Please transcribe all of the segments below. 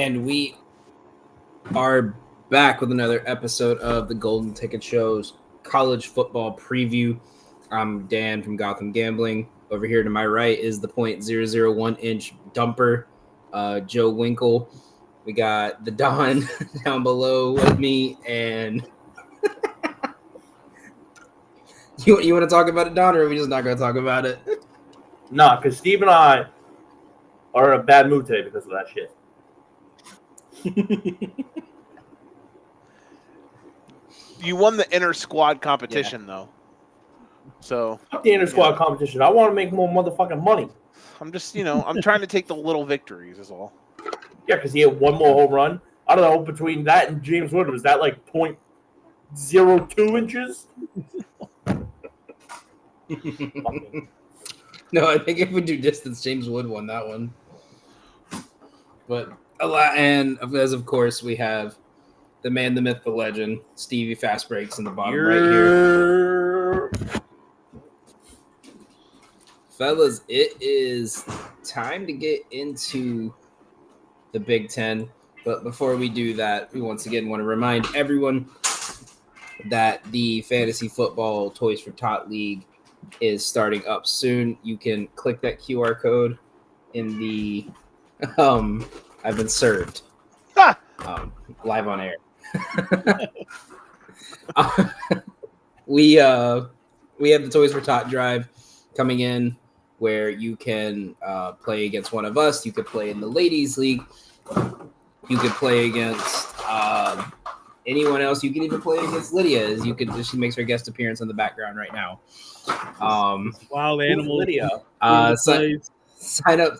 And we are back with another episode of the Golden Ticket Show's college football preview. I'm Dan from Gotham Gambling. Over here to my right is the .001 inch dumper, Joe Winkle. We got the Don down below with me, and you want to talk about it, Don, or are we just not going to talk about it? Nah, because Steve and I are in a bad mood today because of that shit. You won the inter squad competition, though. So Fuck the inter squad competition. I want to make more motherfucking money. I'm just, I'm trying to take the little victories, is all. Yeah, because he had one more home run. I don't know, between that and James Wood, was that like .02 inches? No, I think if we do distance, James Wood won that one. But a lot, and as of course we have the man, the myth, the legend, Stevie Fast Breaks in the bottom right here. Fellas, it is time to get into the Big Ten. But before we do that, we once again want to remind everyone that the Fantasy Football Toys for Tot League is starting up soon. You can click that QR code in the I've been served live on air. We have the Toys for Tot drive coming in where you can play against one of us. You could play in the ladies league. You could play against anyone else. You can even play against Lydia, as she makes her guest appearance in the background right now. Wild animal. Lydia. Sign up.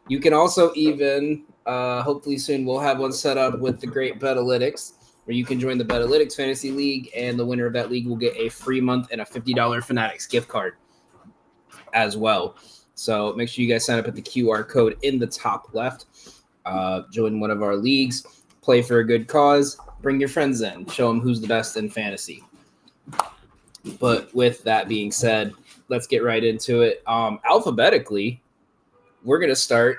You can also even hopefully soon we'll have one set up with the great Betalytics, where you can join the Betalytics Fantasy League, and the winner of that league will get a free month and a $50 Fanatics gift card as well. So make sure you guys sign up at the QR code in the top left. Join one of our leagues, play for a good cause, bring your friends in, show them who's the best in fantasy. But with that being said, let's get right into it. Alphabetically, we're going to start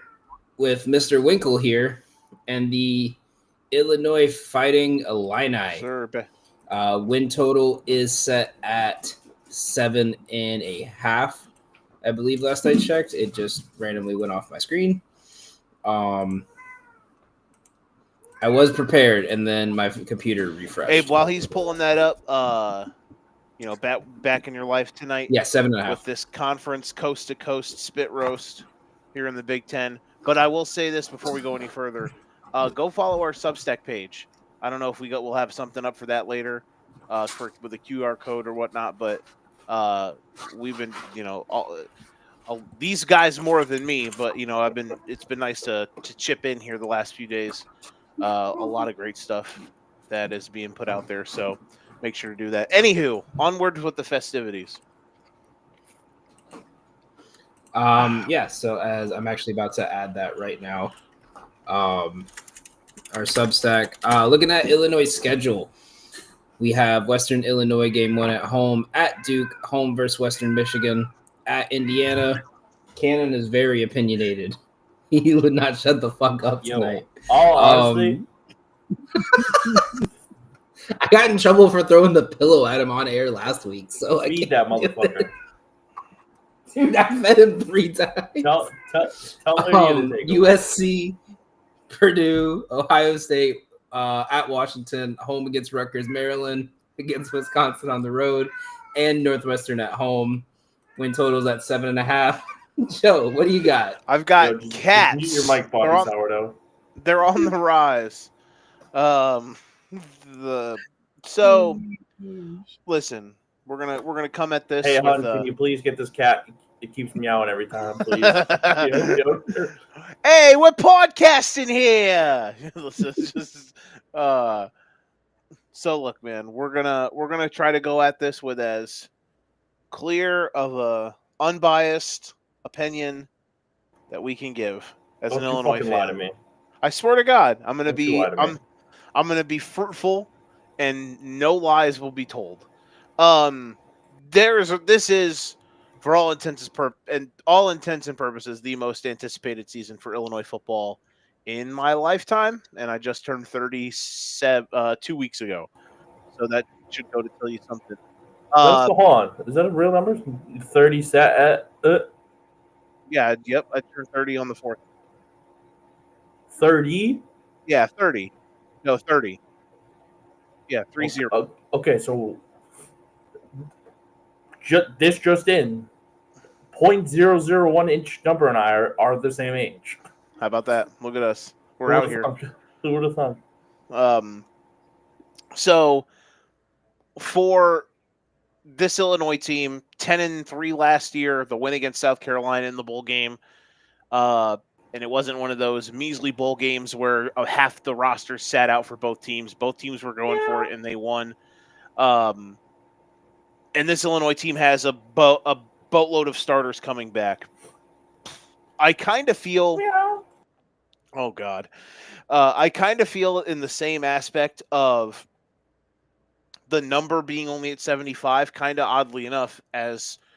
with Mr. Winkle here and the Illinois Fighting Illini. Win total is set at 7.5. I believe last I checked. It just randomly went off my screen. I was prepared, and then my computer refreshed. Abe, while he's pulling that up, back in your life tonight. Yeah, 7.5. With this conference coast-to-coast spit roast here in the Big Ten. But I will say this before we go any further. Go follow our Substack page. I don't know if we'll have something up for that later with a QR code or whatnot, but we've been, these guys more than me, but, it's been nice to chip in here the last few days. A lot of great stuff that is being put out there, so make sure to do that. Anywho, onward with the festivities. So as I'm actually about to add that right now, our Substack, looking at Illinois' schedule, we have Western Illinois game 1 at home, at Duke, home versus Western Michigan, at Indiana. Cannon is very opinionated. He would not shut the fuck up tonight. Honestly, I got in trouble for throwing the pillow at him on air last week. So feed that motherfucker. Dude, I fed him 3 times. Tell USC, Purdue, Ohio State, at Washington, home against Rutgers, Maryland, against Wisconsin on the road, and Northwestern at home. Win totals at 7.5. Joe, what do you got? I've got Cats. Mute your mic, Bobby Sourdough. They're on the rise. Listen, we're gonna come at this. Hey, hon, can you please get this cat? It keeps meowing every time, please. Hey, we're podcasting here. So look, man, we're gonna try to go at this with as clear of a unbiased opinion that we can give as an Illinois fan. Lie to me. I swear to God, I'm gonna be fruitful, and no lies will be told. This is, for all intents and purposes, the most anticipated season for Illinois football in my lifetime, and I just turned 37 2 weeks ago. So that should go to tell you something. Let's go on. Is that a real number? 30 set at Yeah, yep, I turned 30 on the 4th. 30? Yeah, 30. No, 30. Yeah, 30. Okay, so this just in. 0.001 inch number and I are the same age. How about that? Look at us. We're out here. Who would have thought? So for this Illinois team, 10-3 last year, the win against South Carolina in the bowl game. And it wasn't one of those measly bowl games where half the roster sat out for both teams. Both teams were going for it, and they won. And this Illinois team has a boatload of starters coming back. I kind of feel – oh, God. I kind of feel in the same aspect of the number being only at 75, kind of oddly enough, as –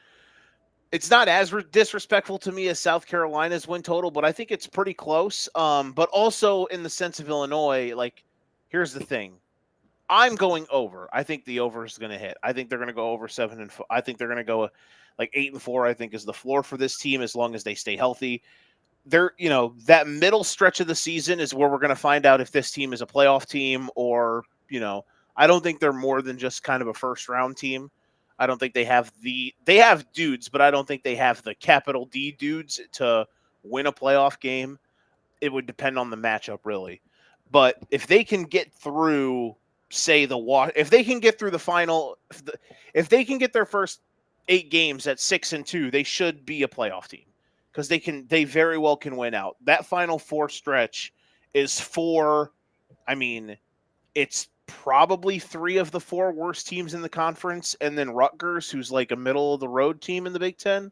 it's not as disrespectful to me as South Carolina's win total, but I think it's pretty close. But also in the sense of Illinois, like, here's the thing. I'm going over. I think the over is going to hit. I think they're going to go over 7-4. I think they're going to go like 8-4, I think is the floor for this team as long as they stay healthy. That middle stretch of the season is where we're going to find out if this team is a playoff team or, I don't think they're more than just kind of a first round team. I don't think they have dudes, but I don't think they have the capital D dudes to win a playoff game. It would depend on the matchup, really. But if they can get through, say, if they can get through the final, if they can get their first 8 games at 6-2, they should be a playoff team because they very well can win out. That Final Four stretch is it's probably 3 of the 4 worst teams in the conference, and then Rutgers, who's like a middle of the road team in the Big Ten.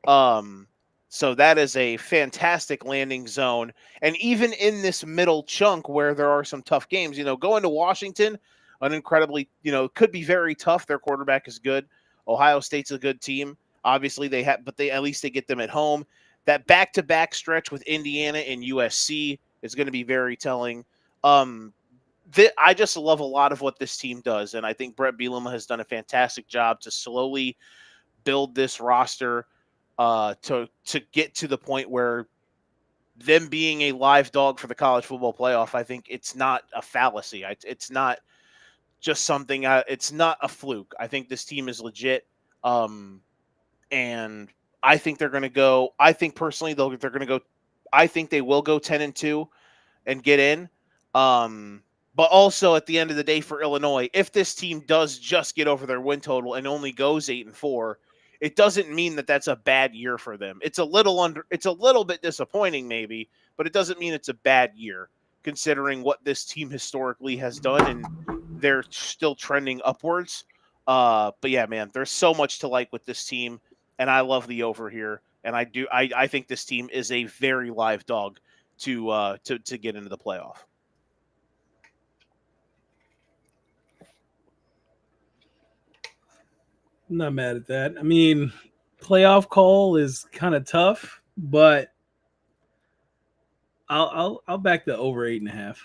So that is a fantastic landing zone. And even in this middle chunk where there are some tough games, going to Washington, an incredibly, could be very tough. Their quarterback is good. Ohio State's a good team. Obviously but at least they get them at home. That back-to-back stretch with Indiana and USC is going to be very telling. I just love a lot of what this team does, and I think Brett Bielema has done a fantastic job to slowly build this roster to get to the point where them being a live dog for the college football playoff, I think it's not a fallacy. It's not just something. It's not a fluke. I think this team is legit, and I think they're going to go. I think personally, they're going to go. I think they will go 10-2 and get in. But also at the end of the day for Illinois, if this team does just get over their win total and only goes 8-4, it doesn't mean that that's a bad year for them. It's a little bit disappointing maybe, but it doesn't mean it's a bad year considering what this team historically has done, and they're still trending upwards. But yeah, man, there's so much to like with this team, and I love the over here, and I think this team is a very live dog to get into the playoff. I'm not mad at that. I mean, playoff call is kind of tough, but I'll back the over 8.5.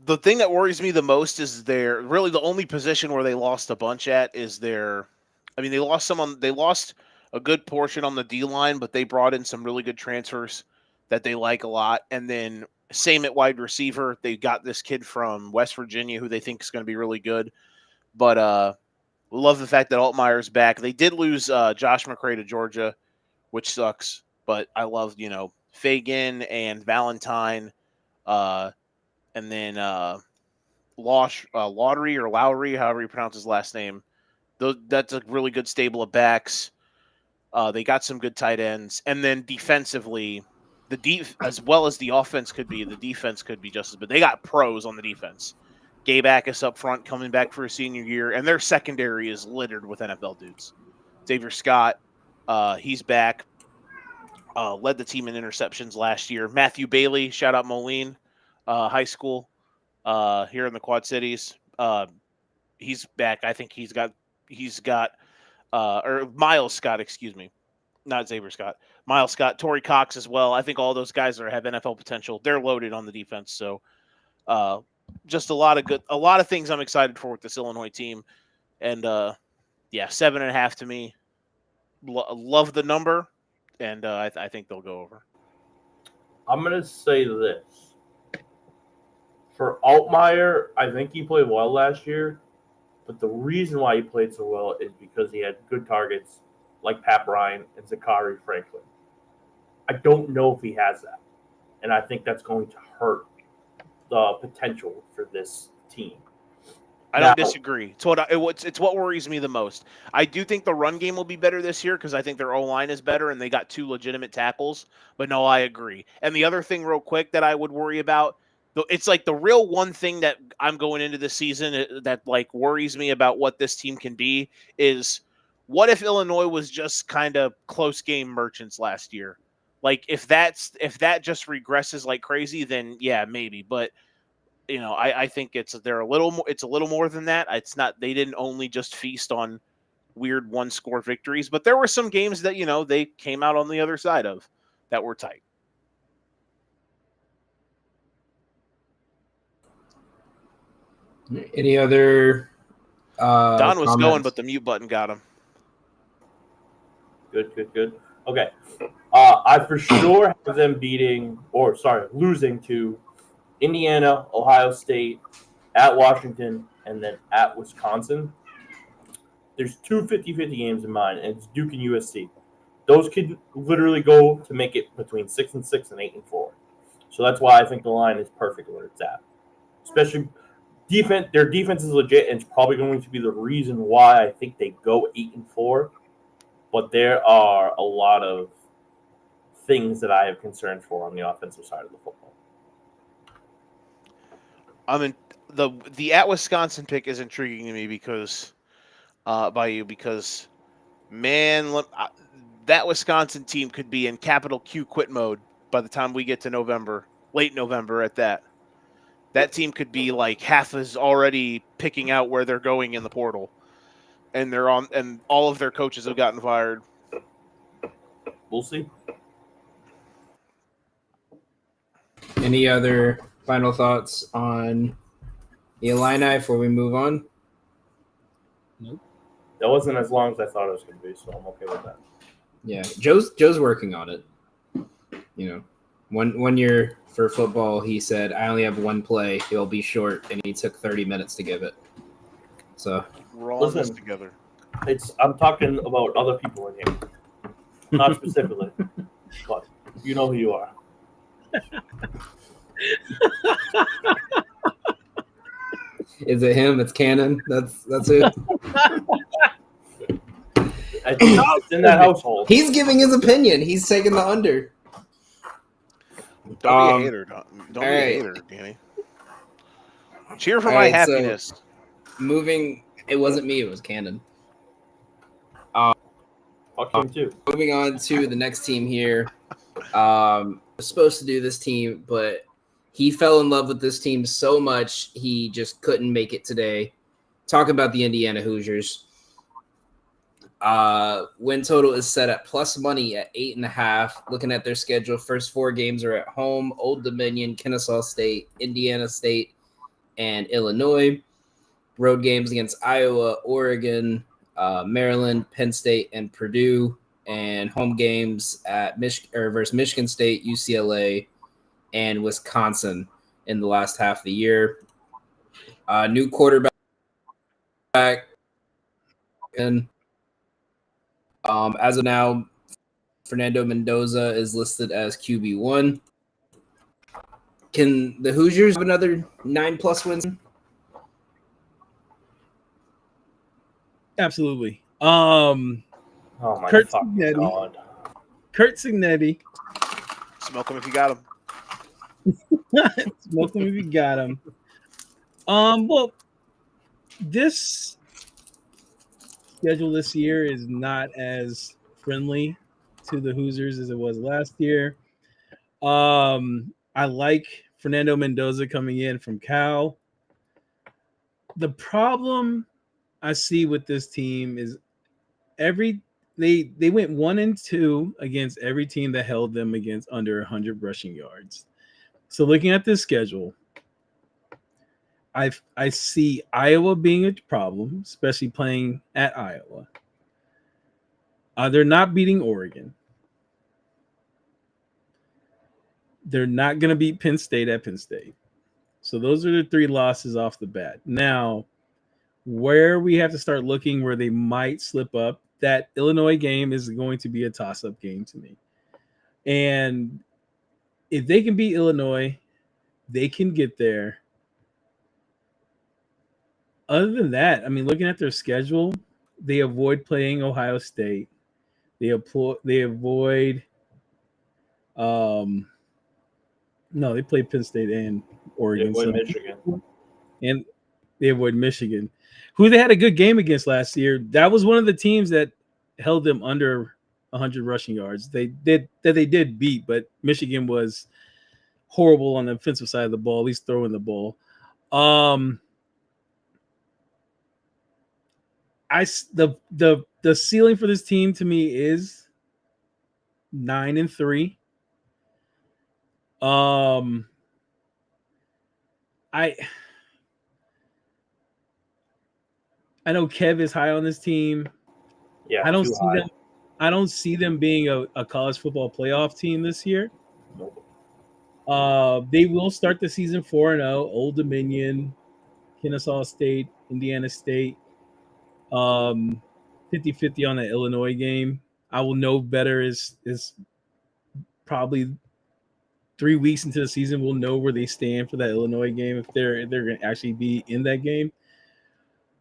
The thing that worries me the most is really the only position where they lost a bunch at is they lost a good portion on the D line, but they brought in some really good transfers that they like a lot. And then same at wide receiver. They got this kid from West Virginia who they think is going to be really good. But love the fact that Altmaier's back. They did lose Josh McCray to Georgia, which sucks. But I love, Fagan and Valentine, and then Lowry, however you pronounce his last name. That's a really good stable of backs. They got some good tight ends. And then defensively, as well as the offense could be, the defense could be just as good. They got pros on the defense. Gabe Akis up front coming back for a senior year, and their secondary is littered with NFL dudes. Xavier Scott, he's back. Led the team in interceptions last year. Matthew Bailey, shout out Moline High School here in the Quad Cities. He's back. I think he's got or Miles Scott, excuse me. not Xavier Scott, Miles Scott, Torrey Cox as well. I think all those guys have NFL potential. They're loaded on the defense. So just a lot of things I'm excited for with this Illinois team. And 7.5 to me. Love the number, and I think they'll go over. I'm going to say this. For Altmaier, I think he played well last year, but the reason why he played so well is because he had good targets like Pat Bryant and Zachary Franklin. I don't know if he has that, and I think that's going to hurt the potential for this team. I don't disagree. It's what worries me the most. I do think the run game will be better this year because I think their O-line is better and they got 2 legitimate tackles. But no, I agree. And the other thing real quick that I would worry about, it's like the real one thing that I'm going into the season that like worries me about what this team can be is what if Illinois was just kind of close game merchants last year? Like if that just regresses like crazy, then yeah, maybe. But I think it's a little more than that. It's not, they didn't only just feast on weird 1-score victories, but there were some games that, they came out on the other side of that were tight. Any other Don was comments? going, but the mute button got him. Good. Okay. I for sure have them losing to Indiana, Ohio State, at Washington, and then at Wisconsin. There's 2 50-50 games in mind, and it's Duke and USC. Those could literally go to make it between 6-6 and 8-4. So that's why I think the line is perfect where it's at. Especially defense, their defense is legit, and it's probably going to be the reason why I think they go 8-4. But there are a lot of things that I have concerns for on the offensive side of the football. I mean, the at Wisconsin pick is intriguing to me because man, that Wisconsin team could be in capital Q quit mode by the time we get to November, late November at that. That team could be like half is already picking out where they're going in the portal, and and all of their coaches have gotten fired. We'll see. Any other final thoughts on the Illini before we move on? Nope. That wasn't as long as I thought it was going to be, so I'm okay with that. Yeah, Joe's working on it. One year for football, he said, "I only have one play; it'll be short," and he took 30 minutes to give it. So we're all in this together. I'm talking about other people in here, not specifically, but you know who you are. Is it him? It's Cannon. That's it. It's in that household. He's giving his opinion. He's taking the under. Don't be a hater. Don't be a hater, Danny. Cheer for my happiness. So moving, it wasn't me. It was Cannon. Fuck him too. Moving on to the next team here. Was supposed to do this team, but he fell in love with this team so much he just couldn't make it today. Talk about the Indiana Hoosiers. Win total is set at plus money at 8.5. Looking at their schedule, first 4 games are at home: Old Dominion, Kennesaw State, Indiana State, and Illinois. Road games against Iowa, Oregon, Maryland, Penn State, and Purdue. And home games at versus Michigan State, UCLA, and Wisconsin in the last half of the year. New quarterback, and as of now, Fernando Mendoza is listed as QB1. Can the Hoosiers have another 9+ wins? Absolutely. Oh my Kurt fucking Cignetti. God. Kurt Cignetti. Smoke him if you got him. Smoke him if you got him. Well, this schedule this year is not as friendly to the Hoosiers as it was last year. I like Fernando Mendoza coming in from Cal. The problem I see with this team is they went 1-2 against every team that held them against under 100 rushing yards. So looking at this schedule, I see Iowa being a problem, especially playing at Iowa. They're not beating Oregon. They're not going to beat Penn State at Penn State. So those are the 3 losses off the bat. Now, where we have to start looking where they might slip up, that Illinois game is going to be a toss-up game to me. And if they can beat Illinois, they can get there. Other than that, I mean, looking at their schedule, they avoid playing Ohio State. They avoid no, they play Penn State and Oregon. They avoid Michigan. And they avoid Michigan, who they had a good game against last year. That was one of the teams that held them under 100 rushing yards. They did beat, but Michigan was horrible on the offensive side of the ball, at least throwing the ball. The ceiling for this team to me is 9-3. I know Kev is high on this team. Yeah, I don't too see high. them. I don't see them being a college football playoff team this year. Nope. They will start the season 4-0. Old Dominion, Kennesaw State, Indiana State. 50-50 on the Illinois game. I will know better is probably 3 weeks into the season. We'll know where they stand for that Illinois game if they're going to actually be in that game.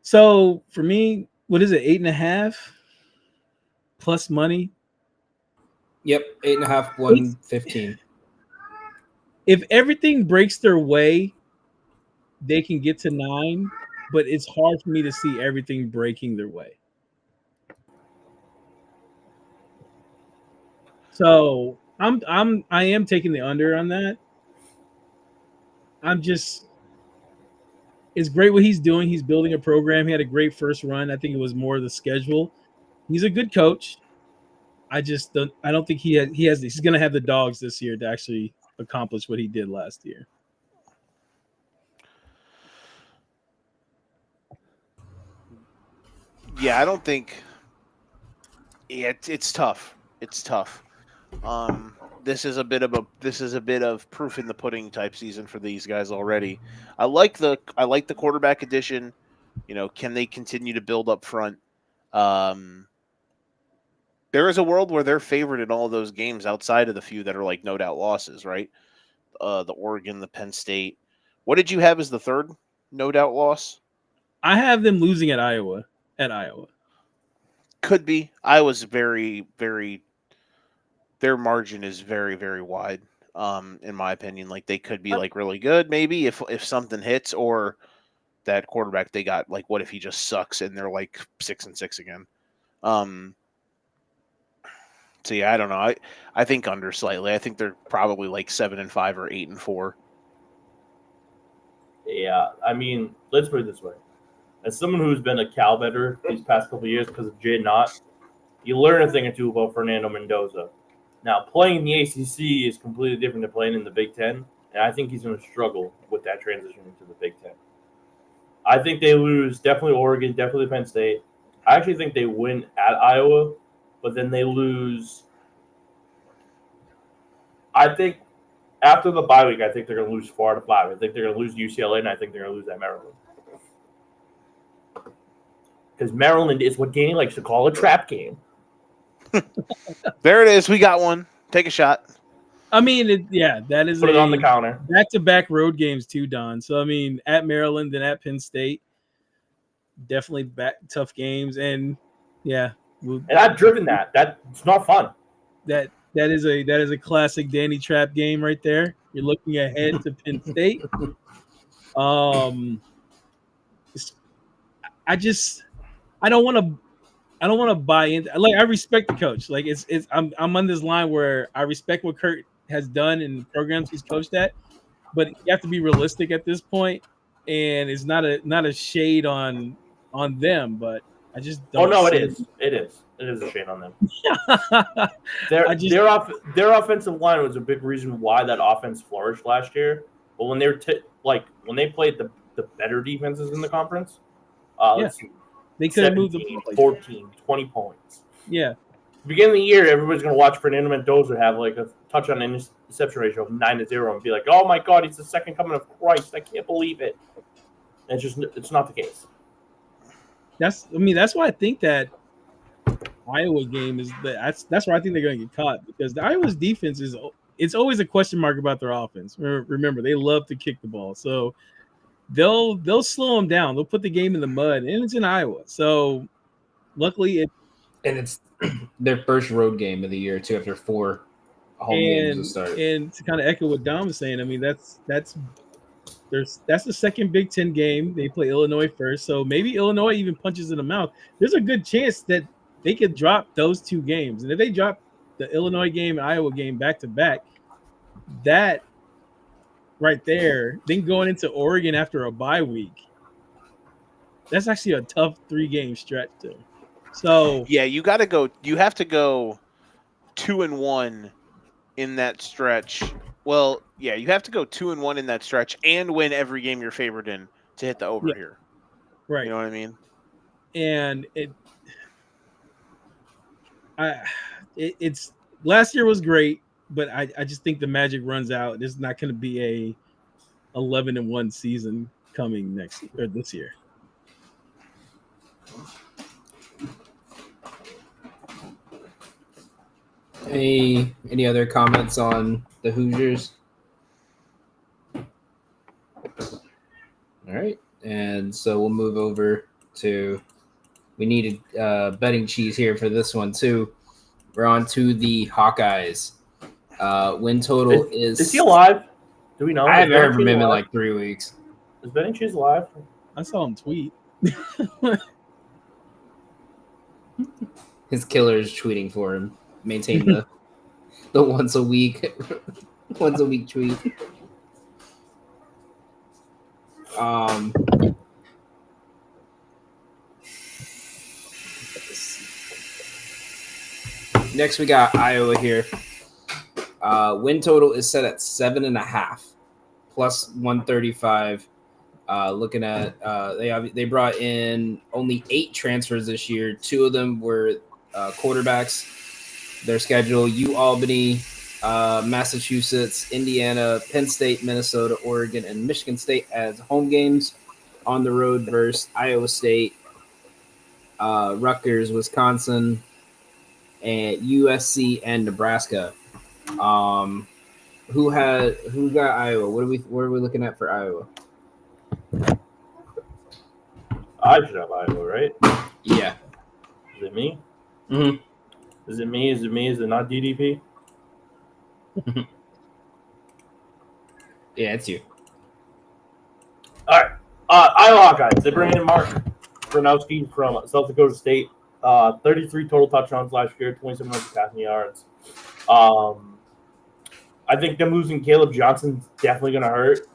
So for me, what is it? 8.5 plus money. Yep, 8.5, 115. If everything breaks their way, they can get to 9, but it's hard for me to see everything breaking their way. So I am taking the under on that. It's great what he's doing. He's building a program. He had a great first run. I think it was more the schedule. He's a good coach. I don't think he's going to have the dogs this year to actually accomplish what he did last year. Yeah, I don't think. Yeah, it's tough. It's tough. This is a bit of proof in the pudding type season for these guys already. I like the quarterback addition. You know, can they continue to build up front? There is a world where they're favored in all of those games outside of the few that are like no doubt losses, right? The Oregon, the Penn State. What did you have as the third no doubt loss? I have them losing at Iowa. Could be. Iowa's very, very. Their margin is very, very wide. In my opinion, like they could be like really good, maybe if something hits, or that quarterback they got. Like, what if he just sucks and they're like 6-6 again? So yeah, I don't know. I think under slightly. I think they're probably like 7-5 or 8-4. Yeah, I mean, let's put it this way. As someone who's been a Cal veteran these past couple of years because of Jay Knott, you learn a thing or two about Fernando Mendoza. Now, playing in the ACC is completely different than playing in the Big Ten, and I think he's going to struggle with that transition into the Big Ten. I think they lose definitely Oregon, definitely Penn State. I actually think they win at Iowa, but then they lose. I think after the bye week, I think they're going to lose 4 out of 5. I think they're going to lose UCLA, and I think they're going to lose at Maryland. Because Maryland is what Danny likes to call a trap game. There it is. We got one. Take a shot. I mean, that is Put it on the counter. Back-to-back road games too, Don. So I mean, at Maryland and at Penn State, definitely tough games, and yeah, and I've driven that. That's not fun. That is a classic Danny trap game right there. You're looking ahead to Penn State. I don't want to buy into. Like, I respect the coach. Like, I'm on this line where I respect what Kurt has done in the programs he's coached at, but you have to be realistic at this point, and it's not a shade on them, but I just don't. Oh no, it is. It is a shame on them. I just- Their offensive line was a big reason why that offense flourished last year. But when they were when they played the better defenses in the conference, let's see, they could have moved the 17, ball like 14, 20 points. Yeah. Beginning of the year, everybody's going to watch Fernando Mendoza have like a touchdown interception ratio of 9-0 and be like, "Oh my God, he's the second coming of Christ! I can't believe it." And it's not the case. That's why I think that Iowa game is that's where I think they're going to get caught, because the Iowa's defense it's always a question mark about their offense. Remember, they love to kick the ball, so they'll slow them down. They'll put the game in the mud, and it's in Iowa. So luckily, it's their first road game of the year too, after 4 home games to start. And to kind of echo what Dom was saying, I mean that's the second Big Ten game. They play Illinois first, so maybe Illinois even punches in the mouth. There's a good chance that they could drop those 2 games, and if they drop the Illinois game and Iowa game back to back, that right there, then going into Oregon after a bye week, that's actually a tough 3-game stretch there. So yeah, you got to go. You have to go 2-1 in that stretch. Well, yeah, you have to go 2-1 in that stretch and win every game you're favored in to hit the over here. Right. You know what I mean? And it's last year was great, but I just think the magic runs out. There's not going to be a 11-1 season coming this year. Any other comments on the Hoosiers? All right, and so we'll move over to. We needed betting cheese here for this one too. We're on to the Hawkeyes. Win total is he alive? Do we know? I haven't heard from him in like 3 weeks. Is Benny Cheese alive? I saw him tweet. His killer is tweeting for him. Maintain the once a week tweet. Next we got Iowa here. Win total is set at 7.5 plus 135. Looking at they brought in only 8 transfers this year. 2 of them were quarterbacks. Their schedule: Albany, Massachusetts, Indiana, Penn State, Minnesota, Oregon, and Michigan State as home games. On the road versus Iowa State, Rutgers, Wisconsin, and USC and Nebraska. Who got Iowa? What are we looking at for Iowa? I should have Iowa, right? Yeah. Is it me? Mm-hmm. Is it me? Is it not DDP? Yeah, it's you. All right. Iowa Hawkeyes. They bring in Mark Gronowski from South Dakota State. 33 total touchdowns last year, 2,700 passing yards. I think them losing Caleb Johnson's definitely going to hurt.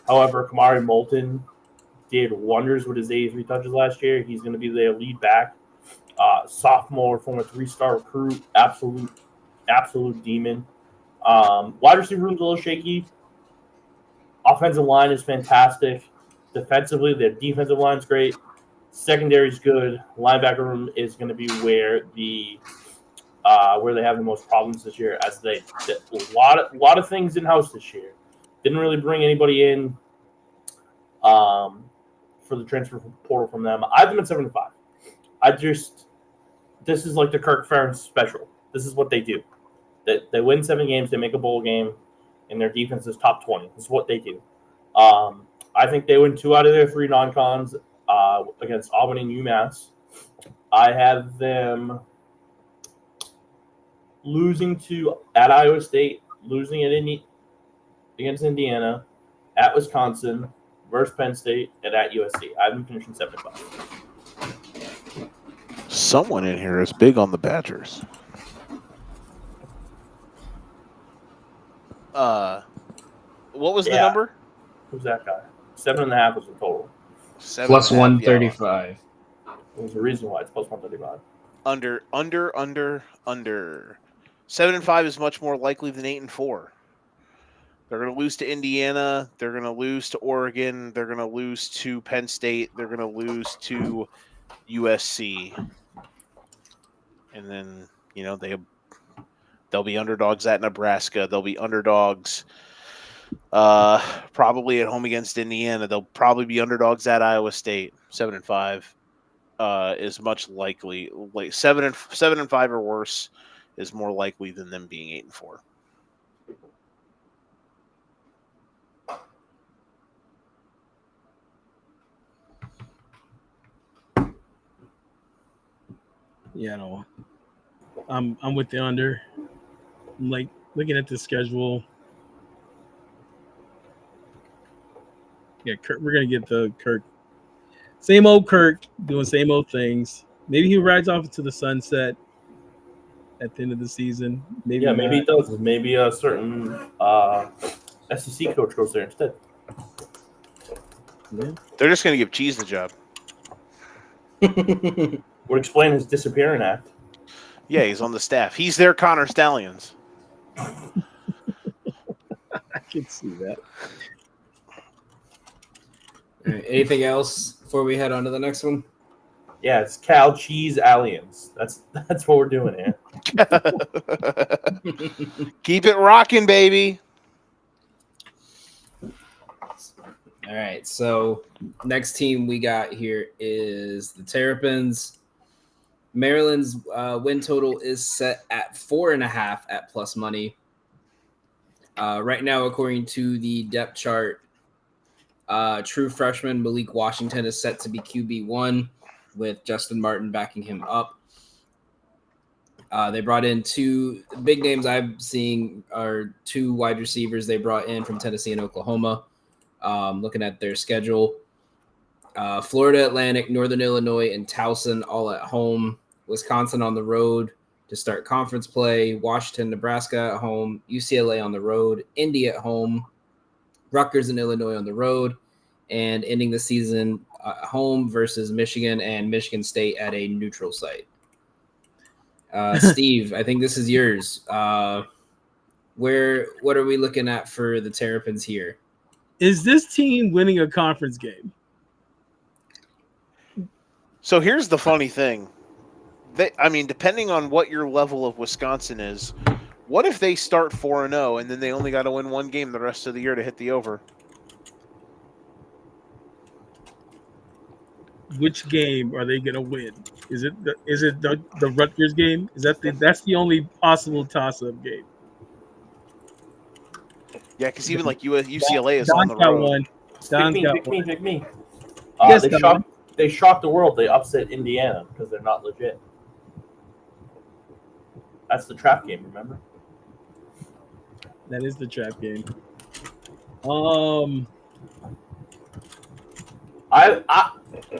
However, Kamari Moulton did wonders with his 83 touches last year. He's going to be their lead back. Sophomore, former 3-star recruit, absolute demon. Wide receiver room's a little shaky. Offensive line is fantastic. Defensively, their defensive line's great. Secondary's good. Linebacker room is going to be where where they have the most problems this year, as they did a lot of things in house this year. Didn't really bring anybody in for the transfer portal from them. I have them at 7-5. This is like the Kirk Ferentz special. This is what they do. They win 7 games, they make a bowl game, and their defense is top 20. This is what they do. I think they win 2 out of their 3 non-cons against Albany and UMass. I have them losing at Iowa State, losing against Indiana, at Wisconsin, versus Penn State, and at USC. I have them finishing 7-5. Someone in here is big on the Badgers. What was the number? Who's that guy? 7.5 was the total. Plus 135. There's a reason why it's plus 135. Under. 7-5 is much more likely than 8-4. They're going to lose to Indiana. They're going to lose to Oregon. They're going to lose to Penn State. They're going to lose to USC. And then, they'll be underdogs at Nebraska. They'll be underdogs probably at home against Indiana. They'll probably be underdogs at Iowa State. 7-5 is much likely. Like 7-5 or worse is more likely than them being 8-4. Yeah, no. I'm with the under. I'm like looking at the schedule. Yeah, we're gonna get the Kirk. Same old Kirk doing same old things. Maybe he rides off into the sunset at the end of the season. Maybe maybe not. it does. Maybe a certain SEC coach goes there instead. Yeah. They're just going to give Cheese the job. Would explain his disappearing act. Yeah, he's on the staff. He's their Connor Stallions. I can see that. All right, anything else before we head on to the next one? Yeah, it's Cal Cheese Alliance. That's what we're doing here. Keep it rocking, baby. All right, so next team we got here is the Terrapins. Maryland's win total is set at 4.5 at plus money. Right now, according to the depth chart, true freshman Malik Washington is set to be QB1 with Justin Martin backing him up. They brought in two big names I'm seeing are two wide receivers they brought in from Tennessee and Oklahoma. Looking at their schedule, Florida Atlantic, Northern Illinois, and Towson all at home. Wisconsin on the road to start conference play. Washington, Nebraska at home. UCLA on the road. Indy at home. Rutgers and Illinois on the road. And ending the season at home versus Michigan and Michigan State at a neutral site. Steve, I think this is yours. What are we looking at for the Terrapins here? Is this team winning a conference game? So here's the funny thing. Depending on what your level of Wisconsin is, what if they start 4-0 and then they only got to win one game the rest of the year to hit the over? Which game are they going to win? Is it the Rutgers game? That's the only possible toss-up game? Yeah, because even like UCLA is Don on the got road. one. Don got Pick one. me. Yes, They shocked the world. They upset Indiana because they're not legit. That's the trap game, remember? That is the trap game.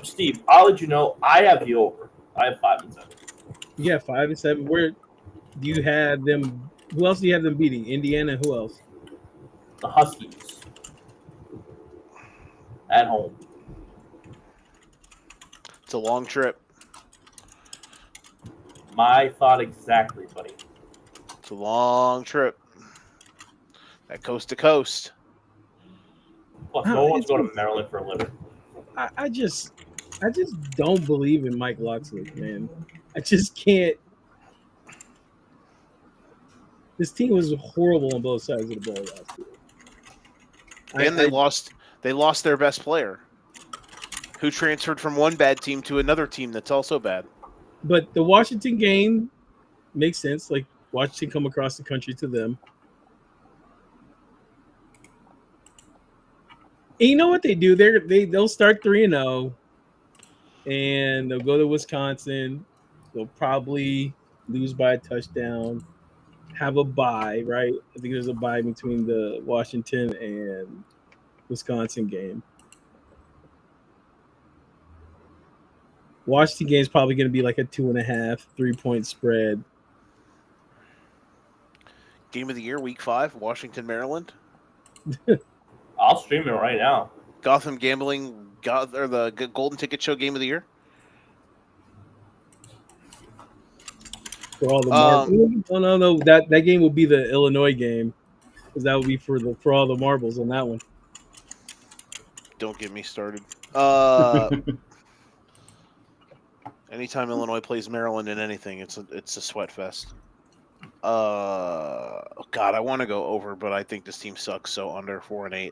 Steve, I'll let you know. I have the over. I have 5 and 7. Yeah, 5 and 7. Where do you have them? Who else do you have them beating? Indiana. Who else? The Huskies at home. It's a long trip. My thought exactly, buddy. It's a long trip. That coast to coast. Plus, no one's going to Maryland for a living. I just don't believe in Mike Locksley, man. I just can't. This team was horrible on both sides of the ball last year. And they lost their best player, who transferred from one bad team to another team that's also bad. But the Washington game makes sense. Like Washington come across the country to them. And you know what they do? They'll start 3-0, and they'll go to Wisconsin. They'll probably lose by a touchdown. Have a bye, right? I think there's a bye between the Washington and Wisconsin game. Washington game is probably going to be like a 2.5, 3-point spread. Game of the year, Week 5, Washington, Maryland. I'll stream it right now. Gotham Gambling, or the Golden Ticket Show Game of the Year. for all the Um, marbles. No. That game will be the Illinois game because that would be for all the marbles on that one. Don't get me started. Anytime Illinois plays Maryland in anything, it's a sweat fest. God, I want to go over, but I think this team sucks. So under 4-8.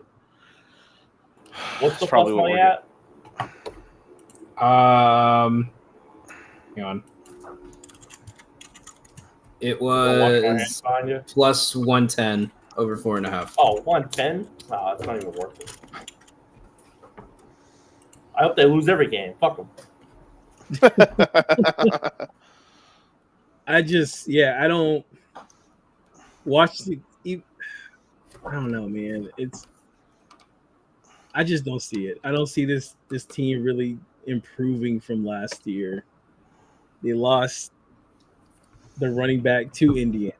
What's the It's probably plus what money we're at? Hang on. It I'll wash my hands was behind you. plus 110 over 4.5. Oh, 110? Nah, that's not even worth it. I hope they lose every game. Fuck them. I don't watch the. I don't know, man. I just don't see it. I don't see this team really improving from last year. They lost the running back to Indiana.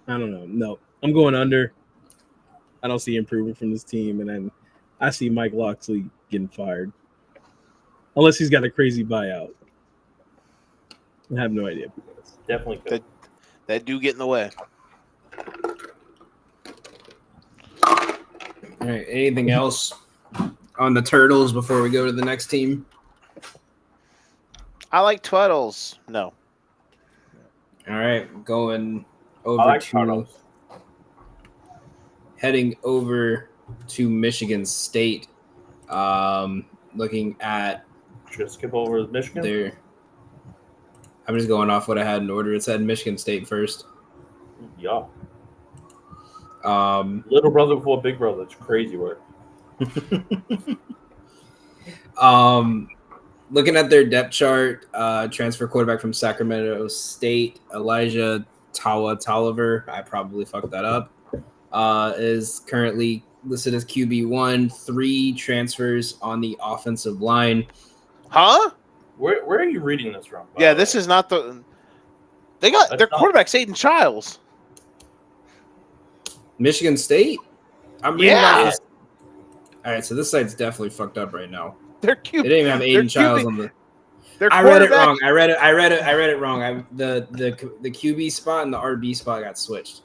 I don't know. No, I'm going under. I don't see improvement from this team, and then I see Mike Locksley getting fired, unless he's got a crazy buyout. I have no idea. Definitely could. that do get in the way. All right. Anything else on the Turtles before we go to the next team? I like Tweddles. No. All right. Going I over like to Turtles. heading over to Michigan State. Looking at Should I skip over Michigan? their. I'm just going off what I had in order. It said Michigan State first. Yeah. Um, Little brother before big brother. It's crazy work. Looking at their depth chart, transfer quarterback from Sacramento State, Elijah Tolliver, I probably fucked that up, is currently listed as QB1. 3 transfers on the offensive line. Huh? Where are you reading this from? by Yeah, the this way? is not the. They got That's their not- quarterback's Aiden Childs. Michigan State? I'm reading Yeah. off this. All right, so this site's definitely fucked up right now. Their It QB. didn't even have Their Aiden Childs QB on the. Their I read it quarterback- wrong. I read it wrong. The QB spot and the RB spot got switched.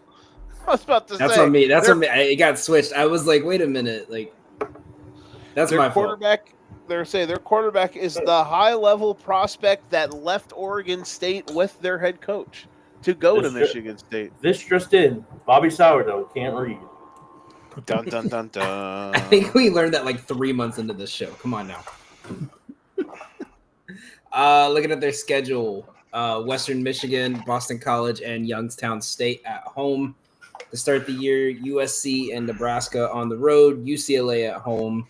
I was about to That's say. on me. That's their- on me. It got switched. I was like, wait a minute. Like, that's their my fault. quarterback. Their quarterback is the high-level prospect that left Oregon State with their head coach to go to This ju- Michigan State. This just in. Bobby Sourdough can't read. Dun dun dun dun. I think we learned that like 3 months into this show. Come on now. Looking at their schedule, Western Michigan, Boston College, and Youngstown State at home. To start the year, USC and Nebraska on the road, UCLA at home,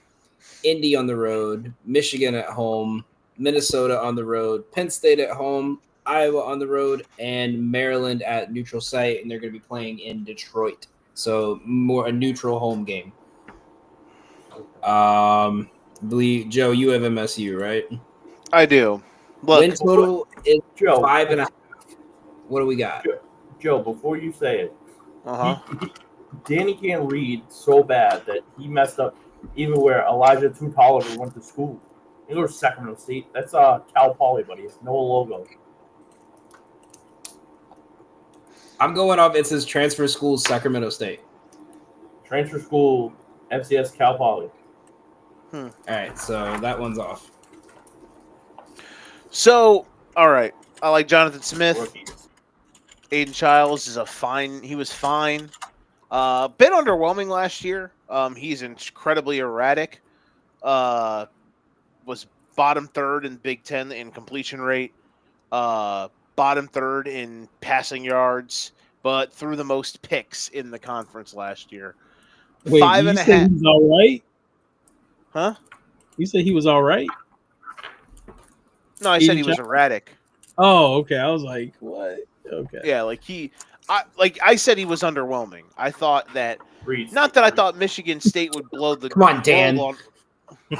Indy on the road, Michigan at home, Minnesota on the road, Penn State at home, Iowa on the road, and Maryland at neutral site, and they're going to be playing in Detroit. So more a neutral home game. I believe Joe, you have MSU, right? I do. Look, Win total is Joe, 5.5. What do we got? Joe, before you say it, uh-huh. Danny can't read so bad that he messed up even where Elijah Tolliver went to school. He goes to Sacramento State. That's Cal Poly, buddy. No logo. I'm going off. It says transfer school Sacramento State. Transfer school, FCS Cal Poly. All right, so that one's off. So, all right. I like Jonathan Smith. Rookies. Aiden Childs is he was fine. Bit underwhelming last year. He's incredibly erratic. Was bottom third in Big Ten in completion rate. Bottom third in passing yards, but threw the most picks in the conference last year. Wait, 5.5. you said he's all right? Huh? You said he was all right? No, I said he Aiden was Childs? erratic. Oh, okay. I was like, what? Okay. Yeah, I said he was underwhelming. I thought that Reed. not that I thought Michigan State would blow the Come on, Dan. world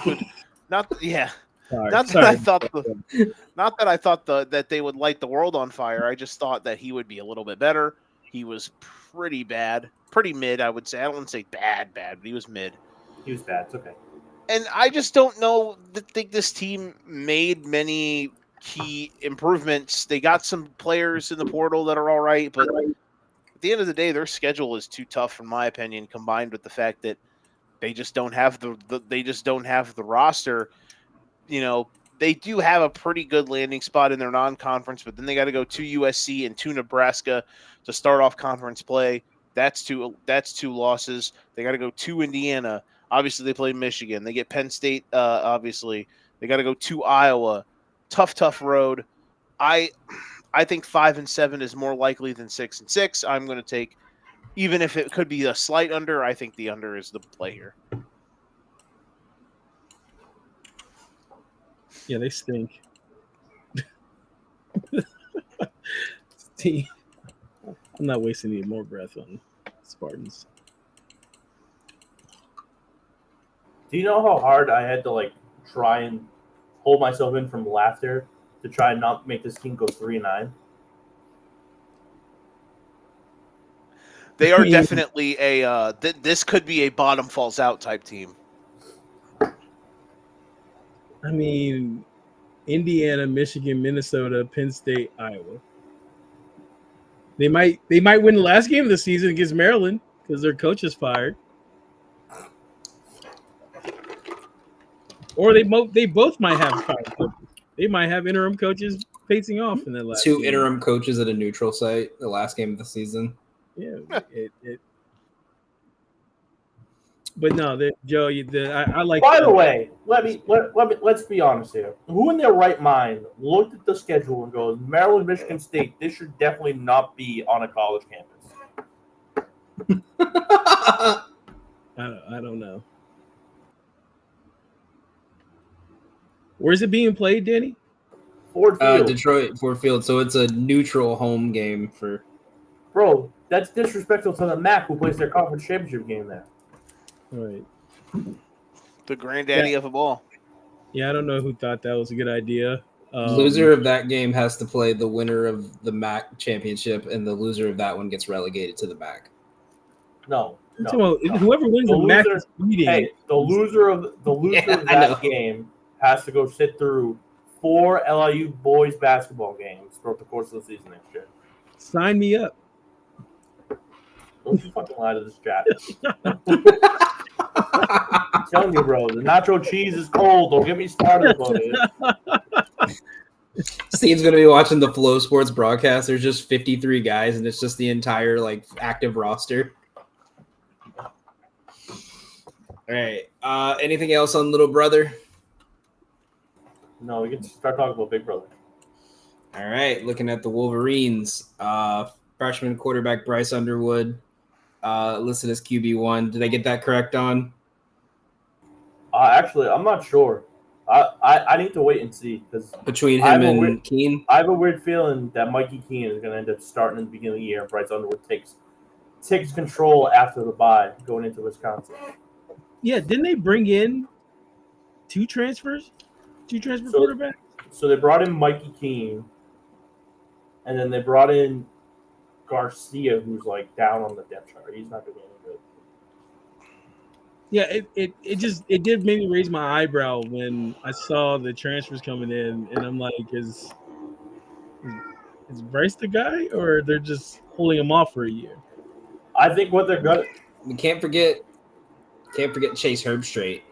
on, not yeah. Sorry. Not that Sorry. I thought that they would light the world on fire. I just thought that he would be a little bit better. He was pretty bad, pretty mid, I would say. I don't want to say bad, but he was mid. He was bad. It's okay. And I just don't think this team made many key improvements. They got some players in the portal that are all right, but at the end of the day, their schedule is too tough, in my opinion, combined with the fact that they just don't have the roster. You know, they do have a pretty good landing spot in their non-conference, but then they got to go to USC and to Nebraska to start off conference play. That's two losses. They got to go to Indiana. Obviously, they play Michigan. They get Penn State. Obviously, they got to go to Iowa. Tough road. I think 5-7 is more likely than 6-6. I'm going to take, even if it could be a slight under. I think the under is the play here. Yeah, they stink. Team. I'm not wasting any more breath on Spartans. Do you know how hard I had to like try and hold myself in from laughter to try and not make this team go 3-9? They are definitely a. This could be a bottom falls out type team. I mean, Indiana, Michigan, Minnesota, Penn State, Iowa. They might win the last game of the season against Maryland because their coach is fired. Or they both might have fired coaches. They might have interim coaches facing off in that last Two game. interim coaches at a neutral site the last game of the season. Yeah, but no, Joe, I like. By the way, let's be honest here. Who in their right mind looked at the schedule and goes, Maryland, Michigan State, this should definitely not be on a college campus? I don't know. Where's it being played, Danny? Ford Field. Detroit, Ford Field. So it's a neutral home game for. Bro, that's disrespectful to the MAC who plays their conference championship game there. All right. The granddaddy of them all. Yeah, I don't know who thought that was a good idea. Loser of that game has to play the winner of the MAC championship, and the loser of that one gets relegated to the MAC. No. Whoever wins the MAC is beating. Hey, the loser of that game has to go sit through 4 LIU boys basketball games throughout the course of the season next year. Sign me up. Don't you fucking lie to this chat. I'm telling you, bro, the nacho cheese is cold. Don't get me started about it. Steve's gonna be watching the Flow Sports broadcast. There's just 53 guys, and it's just the entire active roster. All right. Anything else on Little Brother? No, we can start talking about Big Brother. All right. Looking at the Wolverines, freshman quarterback Bryce Underwood listed as QB1. Did I get that correct on? Actually, I'm not sure. I need to wait and see because Between him and Keene? I have a weird feeling that Mikey Keene is going to end up starting in the beginning of the year, and Bryce Underwood takes control after the bye going into Wisconsin. Yeah, didn't they bring in two transfer quarterbacks? So they brought in Mikey Keene, and then they brought in Garcia, who's down on the depth chart. He's not doing any good. Yeah, it did make me raise my eyebrow when I saw the transfers coming in, and I'm like, is Bryce the guy, or they're just holding him off for a year? I think what they're gonna. We can't forget Chase Herbstreit,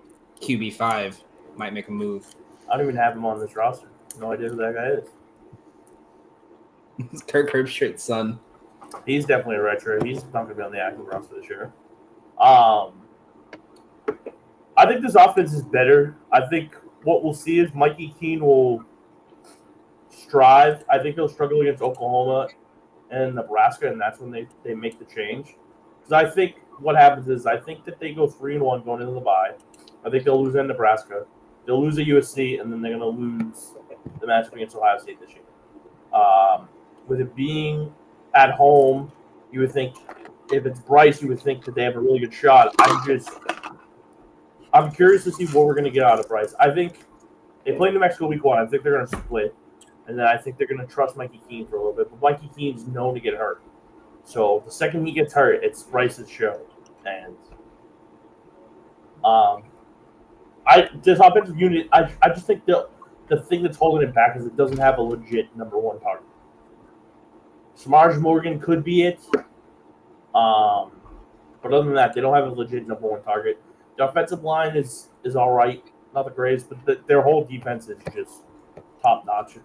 QB5 might make a move. I don't even have him on this roster. No idea who that guy is. It's Kirk Herbstreit's son. He's definitely a retro. He's not gonna be on the active roster this year. I think this offense is better. I think what we'll see is Mikey Keene will strive. I think he'll struggle against Oklahoma and Nebraska, and that's when they make the change. Because I think what happens is I think that they go 3-1 going into the bye. I think they'll lose at Nebraska. They'll lose at USC, and then they're going to lose the matchup against Ohio State this year. With it being at home, you would think if it's Bryce, you would think that they have a really good shot. I'm curious to see what we're going to get out of Bryce. I think they play New Mexico week 1. I think they're going to split, and then I think they're going to trust Mikey Keene for a little bit. But Mikey Keene's known to get hurt. So the second he gets hurt, it's Bryce's show. And This offensive unit, I just think the thing that's holding it back is it doesn't have a legit number one target. Samaj Morgan could be it. But other than that, they don't have a legit number one target. The offensive line is all right, not the greatest, but their whole defense is just top notch.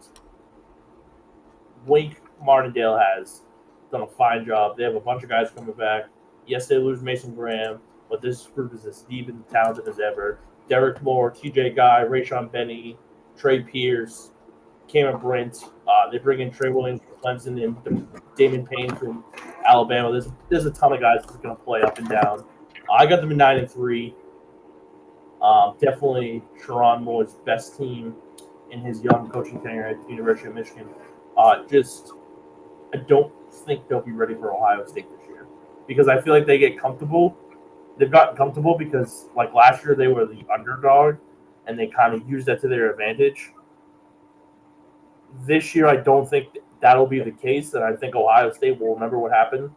Wink Martindale has done a fine job. They have a bunch of guys coming back. Yes, they lose Mason Graham, but this group is as deep and talented as ever. Derek Moore, TJ Guy, Rayshon Benny, Trey Pierce, Cameron Brent. They bring in Trey Williams from Clemson and Damon Payne from Alabama. There's a ton of guys that's going to play up and down. I got them at 9-3. Definitely Sharon Moore's best team in his young coaching tenure at the University of Michigan. I don't think they'll be ready for Ohio State this year because I feel like they get comfortable. They've gotten comfortable because, like last year, they were the underdog, and they kind of used that to their advantage. This year, I don't think that'll be the case, and I think Ohio State will remember what happened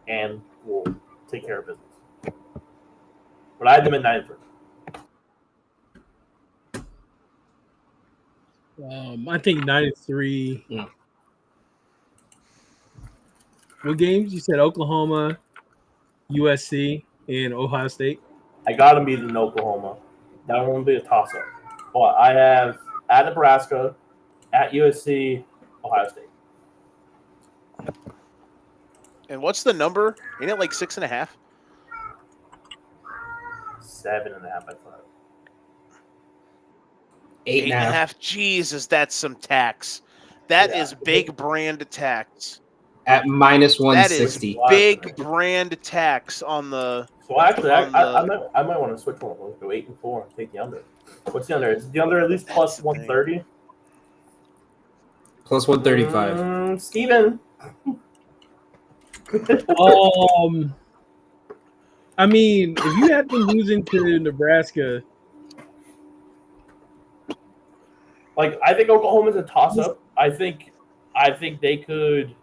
and will take care of business. But I had them at 9-3. I think 9-3. Yeah. What games? You said Oklahoma, USC, and Ohio State. I got them beating Oklahoma. That won't be a toss-up. But I have at Nebraska, at USC, Ohio State. And what's the number? Ain't it like 6.5? 7.5, I thought. 8.5. 8.5. Jesus, that's some tax. That is big brand tax. At minus That is 160. big brand tax on the. So actually, I on might want to switch one. We'll go 8-4 and take the under. What's the under? Is the under at least plus 130? Plus 135. Steven. I mean, if you had them losing to Nebraska, Like, I think Oklahoma's a toss-up. I think they could.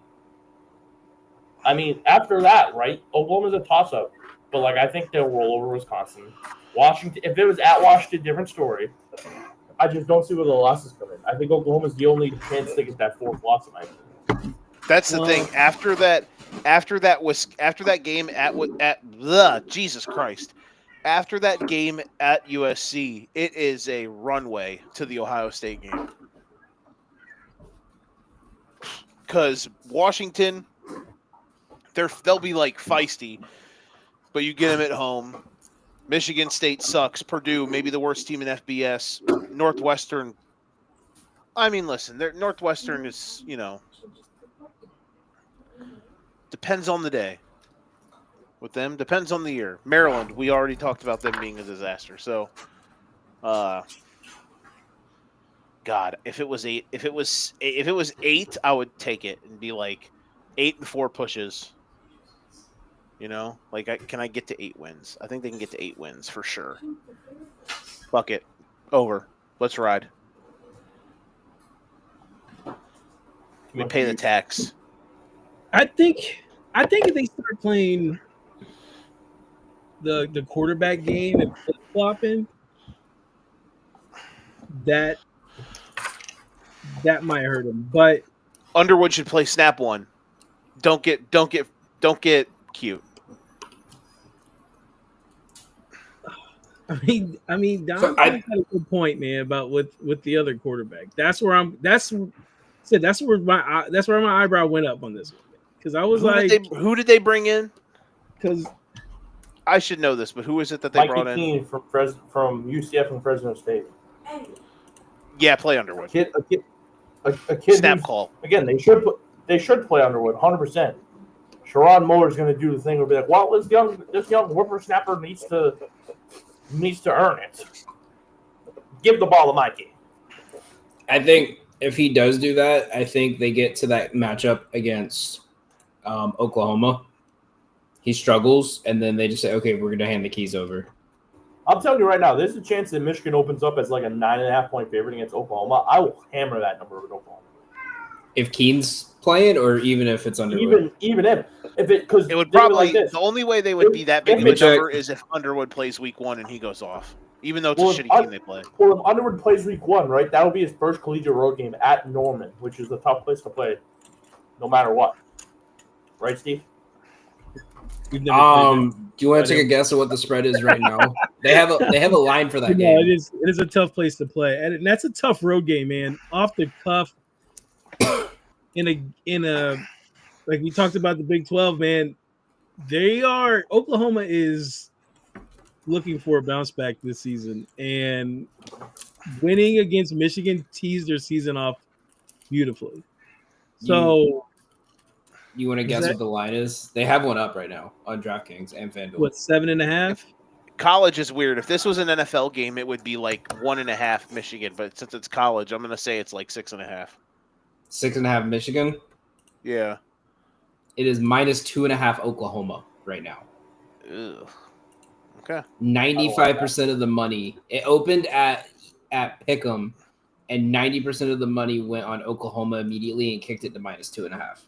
I mean, after that, right? Oklahoma's a toss-up, but like I think they'll roll over Wisconsin. Washington, if it was at Washington, different story. I just don't see where the losses come in. I think Oklahoma's the only chance to get that fourth loss tonight. That's the thing. After that game Jesus Christ. After that game at USC, it is a runway to the Ohio State game. Because Washington, they'll be like feisty, but you get them at home. Michigan State sucks. Purdue, maybe the worst team in FBS. Northwestern. I mean, listen, Northwestern is, depends on the day. With them, depends on the year. Maryland, we already talked about them being a disaster. So, God, if it was 8, I would take it and be like 8 and 4 pushes. Can I get to 8 wins? I think they can get to 8 wins for sure. Fuck it, over. Let's ride. We pay the tax. I think if they start playing the quarterback game and flip flopping, that might hurt him. But Underwood should play snap one. Don't get cute. I mean, Don had a good point, man, about with the other quarterback. That's where my eyebrow went up on this one because I was who did they bring in? Because I should know this, but who is it that they brought in? Keene from UCF and Fresno State. Yeah, play Underwood. A kid Snap call. Again, they should play Underwood 100%. Sharon Moore is going to do the thing where be like, well, this young whippersnapper needs to earn it. Give the ball to Mikey. I think if he does do that, I think they get to that matchup against Oklahoma. He struggles, and then they just say, okay, we're going to hand the keys over. I'm telling you right now, there's a chance that Michigan opens up as like a 9.5-point favorite against Oklahoma. I will hammer that number with Oklahoma. If Keene's playing, or even if it's Underwood? Even if it, because it would probably like the only way they would be that big of a number is if Underwood plays week 1 and he goes off. even though it's Well, a shitty team they play. Well, if Underwood plays week 1, right, that'll be his first collegiate road game at Norman, which is a tough place to play, no matter what. Right, Steve? We've never played Do you want to take a guess at what the spread is right now? They have a line for that that. game. No, it is a tough place to play, and that's a tough road game, man. Off the cuff, in a like we talked about the Big 12, man. Oklahoma is looking for a bounce back this season, and winning against Michigan teased their season off beautifully. So, You want to guess what the line is? They have one up right now on DraftKings and FanDuel. what, 7.5? College is weird. If this was an NFL game, it would be like 1.5 Michigan. But since it's college, I'm gonna say it's like 6.5. 6.5 Michigan. Yeah. It is -2.5 Oklahoma right now. Ugh. Okay. 95% of the money. It opened at Pick'em, and 90% of the money went on Oklahoma immediately and kicked it to -2.5.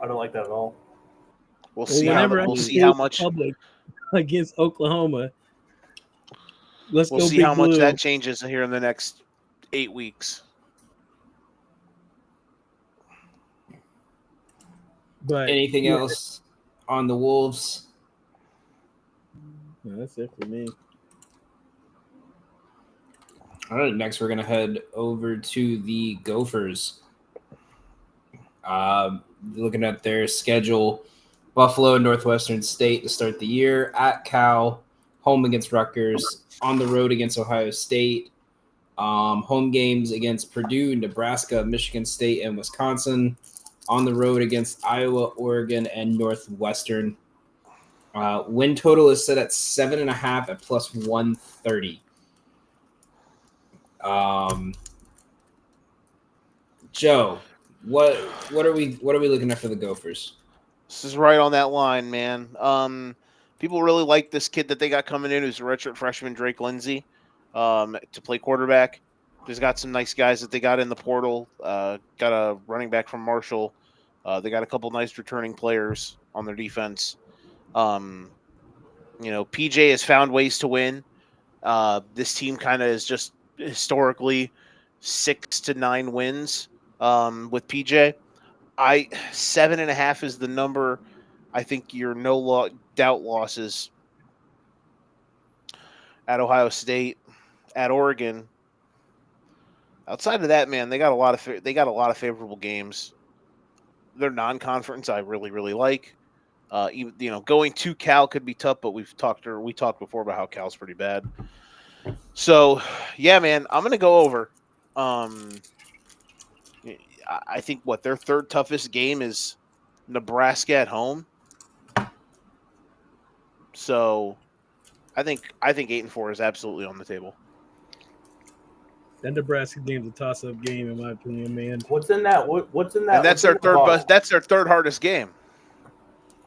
I don't like that at all. We'll see how much. Public against Oklahoma. We'll see how much that changes here in the next 8 weeks. But anything else on the Wolves? No, that's it for me. All right, next we're gonna head over to the Gophers. Looking at their schedule: Buffalo, Northwestern State to start the year, at Cal, home against Rutgers, on the road against Ohio State, home games against Purdue, Nebraska, Michigan State, and Wisconsin, on the road against Iowa, Oregon, and Northwestern. Win total is set at 7.5 at +130. Joe, what are we looking at for the Gophers? This is right on that line, man. People really like this kid that they got coming in, who's a redshirt freshman, Drake Lindsey, to play quarterback. There's got some nice guys that they got in the portal. Got a running back from Marshall. They got a couple nice returning players on their defense. PJ has found ways to win. This team kind of is just historically 6 to 9 wins with PJ. 7.5 is the number. I think your doubt losses at Ohio State, at Oregon. Outside of that, man, they got a lot of favorable games. Their non-conference I really, really like. Going to Cal could be tough, but we talked before about how Cal's pretty bad. So, yeah, man, I'm gonna go over. I think their third toughest game is Nebraska at home. So, I think 8-4 is absolutely on the table. That Nebraska game's a toss-up game, in my opinion, man. What's in that? What's in that? And that's their third. That's their third hardest game.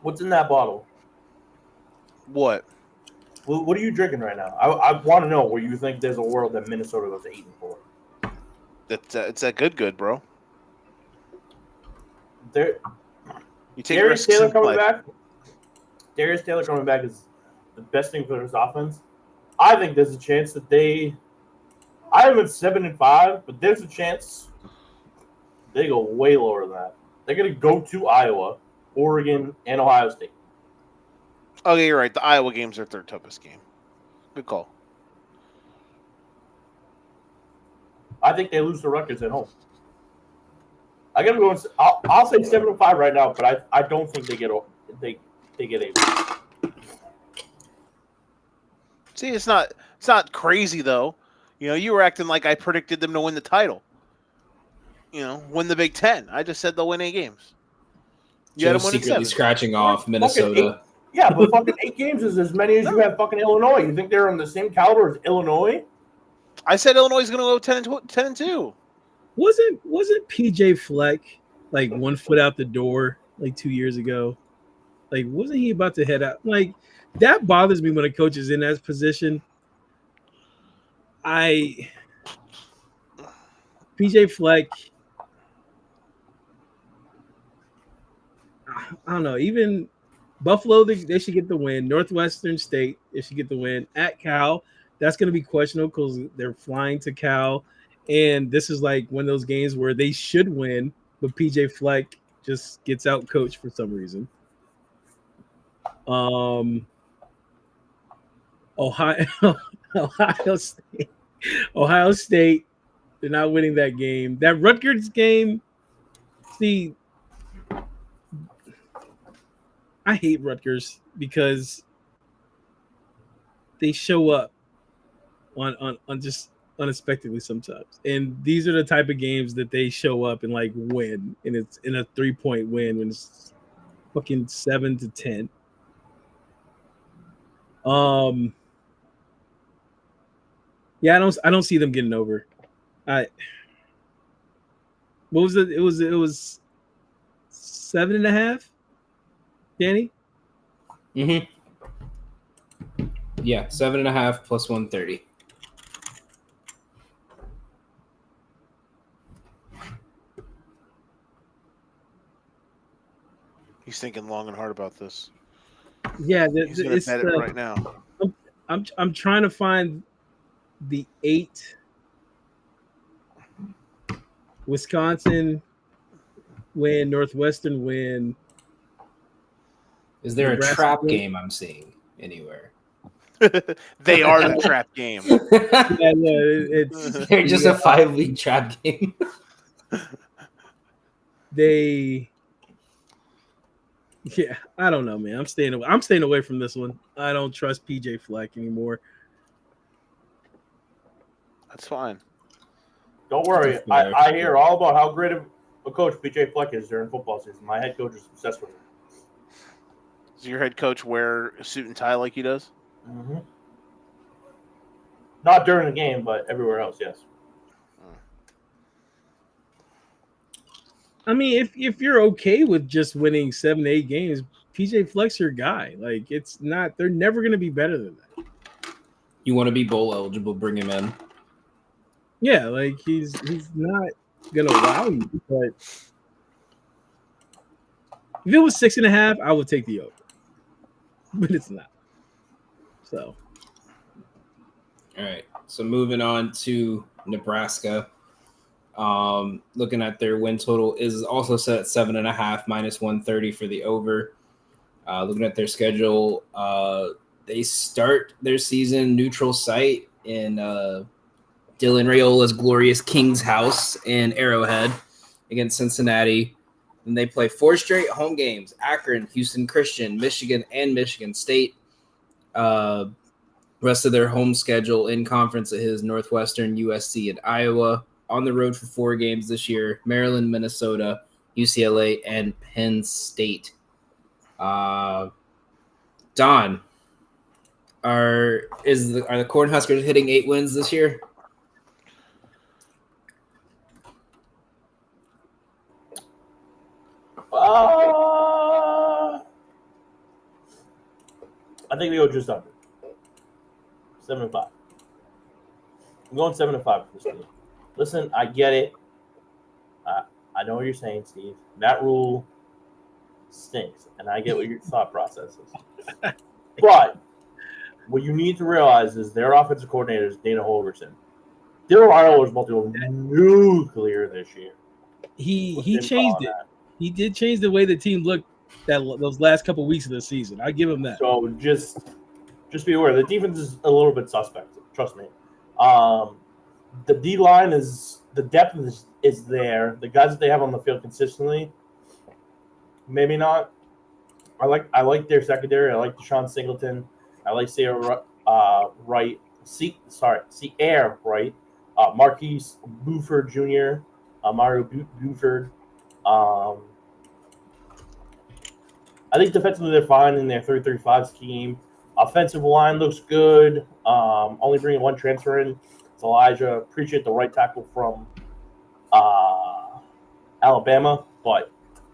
What's in that bottle? What? What are you drinking right now? I want to know where you think there's a world that Minnesota goes to 8-4. It's that good, bro. You take Darius Taylor coming back. Darius Taylor coming back is the best thing for his offense. I think there's a chance that I have it 7-5, but there's a chance they go way lower than that. They're going to go to Iowa, Oregon, and Ohio State. Okay, you're right. The Iowa game's their third toughest game. Good call. I think they lose to Rutgers at home. I gotta go. I'll say 7-5 right now, but I don't think they get 8. See, it's not crazy though. You were acting like I predicted them to win the title. Win the Big Ten. I just said they'll win 8 games. You Joe's secretly scratching off Minnesota. Yeah, but fucking 8 games is as many as you have fucking Illinois. You think they're on the same caliber as Illinois? I said Illinois is going to go 10-2. Wasn't PJ Fleck like 1 foot out the door like 2 years ago? Like, wasn't he about to head out? Like, that bothers me when a coach is in that position. PJ Fleck, I don't know. Even Buffalo, they should get the win. Northwestern State, they should get the win. At Cal, that's going to be questionable because they're flying to Cal. And this is like one of those games where they should win, but PJ Fleck just gets out coached for some reason. Ohio, Ohio State, they're not winning that game. That Rutgers game, see, I hate Rutgers because they show up on just unexpectedly sometimes. And these are the type of games that they show up and like win, and it's in a 3-point win when it's fucking 7-10. Yeah, I don't see them getting over. What was it? It was 7.5. Danny? Mm-hmm. Yeah, 7.5 plus 130. He's thinking long and hard about this. Yeah, He's gonna it's bet it right now. I'm trying to find the 8. Wisconsin win, Northwestern win. Is there Nebraska a trap win? game I'm seeing anywhere? They are the trap game. Yeah, it's They're just a 5-league trap game. Yeah, I don't know, man. I'm staying away from this one. I don't trust PJ Fleck anymore. That's fine. Don't worry. I hear all about how great of a coach PJ Fleck is during football season. My head coach is obsessed with him. Does your head coach wear a suit and tie like he does? Mm-hmm. Not during the game, but everywhere else, yes. I mean, if you're okay with just winning 7-8 games, PJ Fleck's your guy. Like, it's not. They're never going to be better than that. You want to be bowl eligible? Bring him in. Yeah, like he's not going to wow you, but if it was 6.5, I would take the over, but it's not. So, All right. So moving on to Nebraska. Looking at their win total is also set at 7.5 minus 130 for the over. Looking at their schedule, they start their season neutral site in Dylan Raiola's glorious King's House in Arrowhead against Cincinnati. And they play 4 straight home games: Akron, Houston Christian, Michigan, and Michigan State. Rest of their home schedule in conference is Northwestern, USC, and Iowa. On the road for 4 games this year: Maryland, Minnesota, UCLA, and Penn State. Don, are the Cornhuskers hitting 8 wins this year? I think they go just under 7-5. I'm going 7-5 for this game. Listen, I get it. I know what you're saying, Steve. That rule stinks, and I get what your thought process is. But what you need to realize is their offensive coordinator is Dana Holgorsen. Daryl Arnold was about to go nuclear this year. He changed it. He did change the way the team looked those last couple weeks of the season. I give him that. So just be aware. The defense is a little bit suspect. Trust me. The D line the depth is there. The guys that they have on the field consistently, maybe not. I like their secondary. I like Deshaun Singleton. I like Sierra Wright. Sierra Wright. Marquise Buford Jr. Mario Buford. I think defensively they're fine in their 3-3-5 scheme. Offensive line looks good. Only bringing 1 transfer in. It's Elijah. Appreciate the right tackle from Alabama, but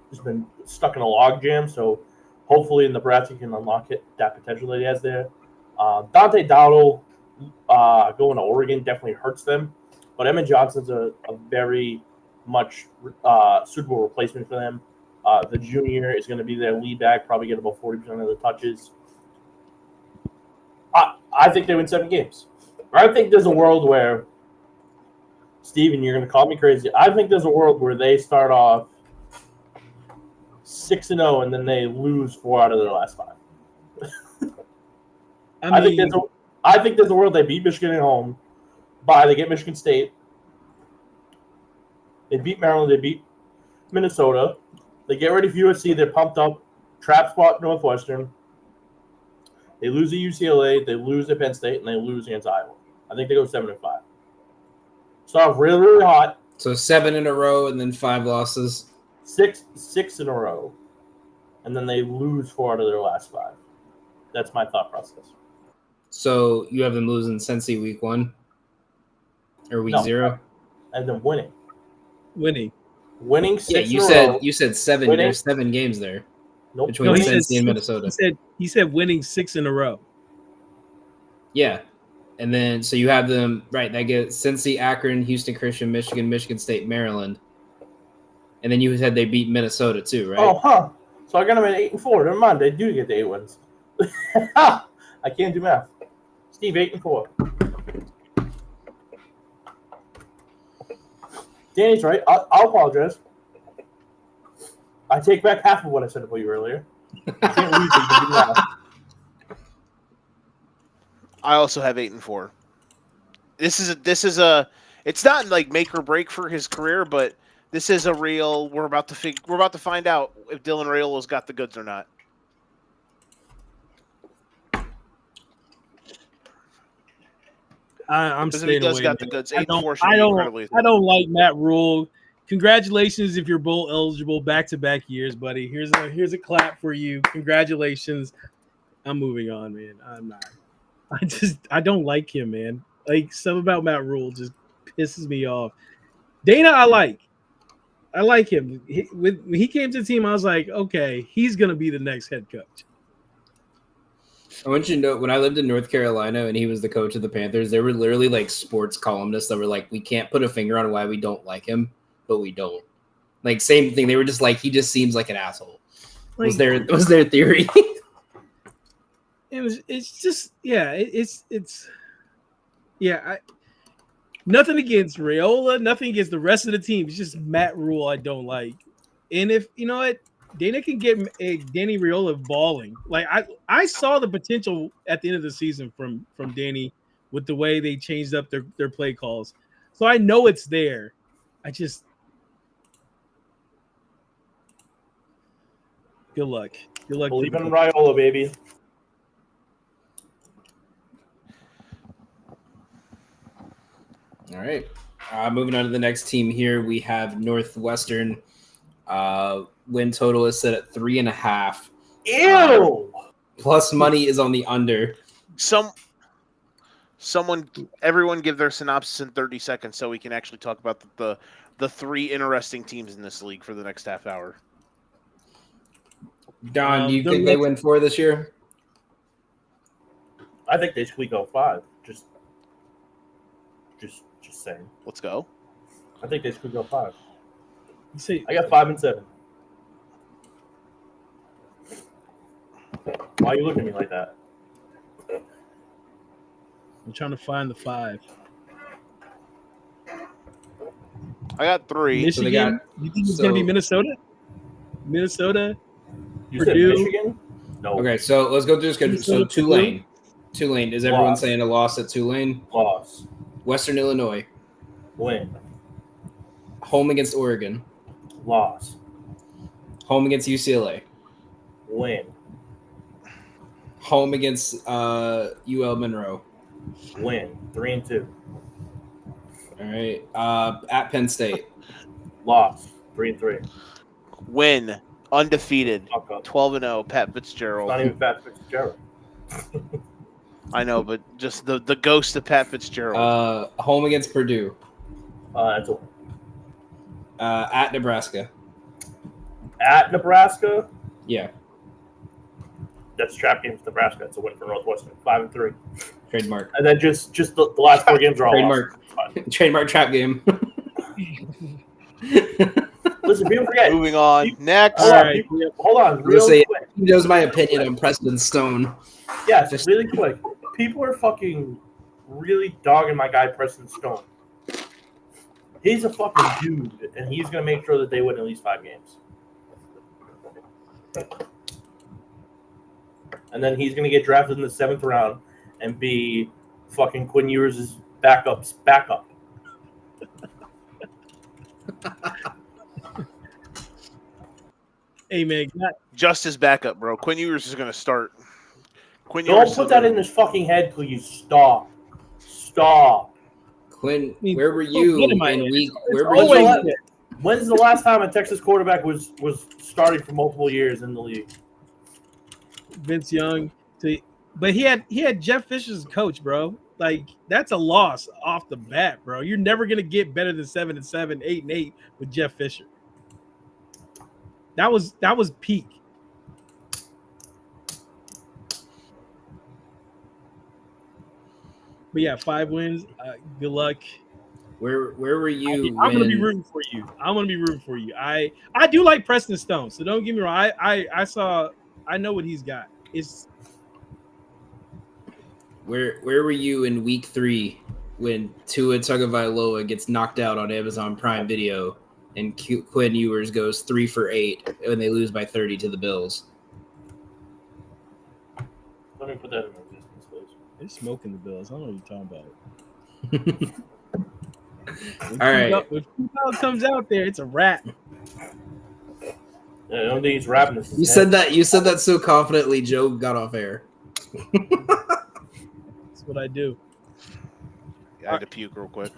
he's been stuck in a log jam. So hopefully Nebraska can unlock that potential that he has there. Dante Dowdle going to Oregon definitely hurts them, but Emmett Johnson's a very much suitable replacement for them. The junior is going to be their lead back, probably get about 40% of the touches. I think they win 7 games. I think there's a world where, Steven, you're going to call me crazy. I think there's a world where they start off 6-0 and then they lose 4 out of their last 5. I think there's a world they beat Michigan at home. They get Michigan State. They beat Maryland. They beat Minnesota. They get ready for USC. They're pumped up. Trap spot Northwestern. They lose to UCLA. They lose to Penn State, and they lose against Iowa. I think they go 7-5. Start off really, really hot. So 7 in a row and then 5 losses. Six in a row, and then they lose 4 out of their last 5. That's my thought process. So you have them losing Cincy week 1 or week 0, And then winning. Winning 6 Yeah, in a row. you said 7. Winning. There's 7 games there Nope. between he said Cincy and Minnesota. He said winning 6 in a row. Yeah, and then so you have them right. That gets Cincy, Akron, Houston Christian, Michigan, Michigan State, Maryland, and then you said they beat Minnesota too, right? Oh, huh. So I got them at 8-4. Never mind. They do get the 8 wins. I can't do math. Steve, 8-4. Danny's right. I'll apologize. I take back half of what I said about you earlier. I can't lose you to do math. I also have 8-4. This is a. It's not like make or break for his career, but this is a real. We're about to find out if Dylan Raiola's got the goods or not. I'm Because if he staying does away. got the man. goods, I 8-4 should I be don't, incredibly. I don't like Matt Rule. Congratulations if you're bowl eligible back-to-back years, buddy. Here's a clap for you. Congratulations. I'm moving on, man. I'm not. I don't like him, man. Like, something about Matt Rule just pisses me off. Dana, I like him. When he came to the team, I was like, okay, he's gonna be the next head coach. I want you to know, when I lived in North Carolina and he was the coach of the Panthers, there were literally like sports columnists that were like, we can't put a finger on why we don't like him, but we don't. Like, same thing. They were just like, he just seems like an asshole. Was their theory? It's just, yeah, nothing against Raiola, nothing against the rest of the team. It's just Matt Rule I don't like. And if you know what, Dana can get Danny Raiola balling. Like I saw the potential at the end of the season from Danny with the way they changed up their play calls. So I know it's there. Good luck. Good luck. Believe in Raiola, baby. All right. Moving on to the next team here, we have Northwestern. Win total is set at 3.5. Ew. Plus money is on the under. Everyone give their synopsis in 30 seconds so we can actually talk about the 3 interesting teams in this league for the next half hour. Don, do you think they win 4 this year? I think they squeak out 5. Just saying. Let's go. I think they squeak out 5. You say, I got 5 and 7. Why are you looking at me like that? I'm trying to find the 5. I got 3. Michigan. You think it's going to be Minnesota? Minnesota. You Purdue. said Michigan? No. Okay, so let's go through the schedule. So Tulane. Is everyone Loss. saying a loss at Tulane? Loss. Western Illinois. Win. Home against Oregon. Loss. Home against UCLA. Win. Home against UL Monroe. Win. 3-2. All right. At Penn State. Loss. 3-3. Win. Undefeated. Fuck up. 12-0. Pat It's Fitzgerald. not even Pat Fitzgerald. I know, but just the ghost of Pat Fitzgerald. Home against Purdue. That's a win. At Nebraska. At Nebraska, Yeah. that's a trap game for Nebraska. It's a win for Northwestern. 5-3. Trademark. And then just the last 4 games are all Trademark. losses. Trademark trap game. Listen, people forget. Moving on. Next. Hold All on, right. hold on, gonna real say- quick. He knows my opinion on Preston Stone. Yes, really quick. People are fucking really dogging my guy Preston Stone. He's a fucking dude, and he's gonna make sure that they win at least 5 games. And then he's gonna get drafted in the 7th round and be fucking Quinn Ewers' backup. Hey man, Just his backup, bro. Quinn Ewers is going to start. Quinn Don't Ewers put that in his fucking head, please. Stop. Quinn, I mean, where were don't you get in my in head. week? It's Where were When's you? the, when's the last time a Texas quarterback was starting for multiple years in the league? Vince Young, but he had Jeff Fisher as coach, bro. Like that's a loss off the bat, bro. You're never gonna get better than 7-7, 8-8 with Jeff Fisher. That was peak. But yeah, 5 wins. Good luck. Where were you? I'm gonna be when- rooting for you. I do like Preston Stone, so don't get me wrong. I know what he's got. It's Where were you in week 3 when Tua Tagovailoa gets knocked out on Amazon Prime Video and Quinn Ewers goes 3 for 8 when they lose by 30 to the Bills? Let me put that in existence, please. they're smoking the Bills. I don't know what you're talking about. All right. When Q comes out there, it's a wrap. I don't think he's rapping this. You said that so confidently. Joe got off air. That's what I do. I had to puke real quick.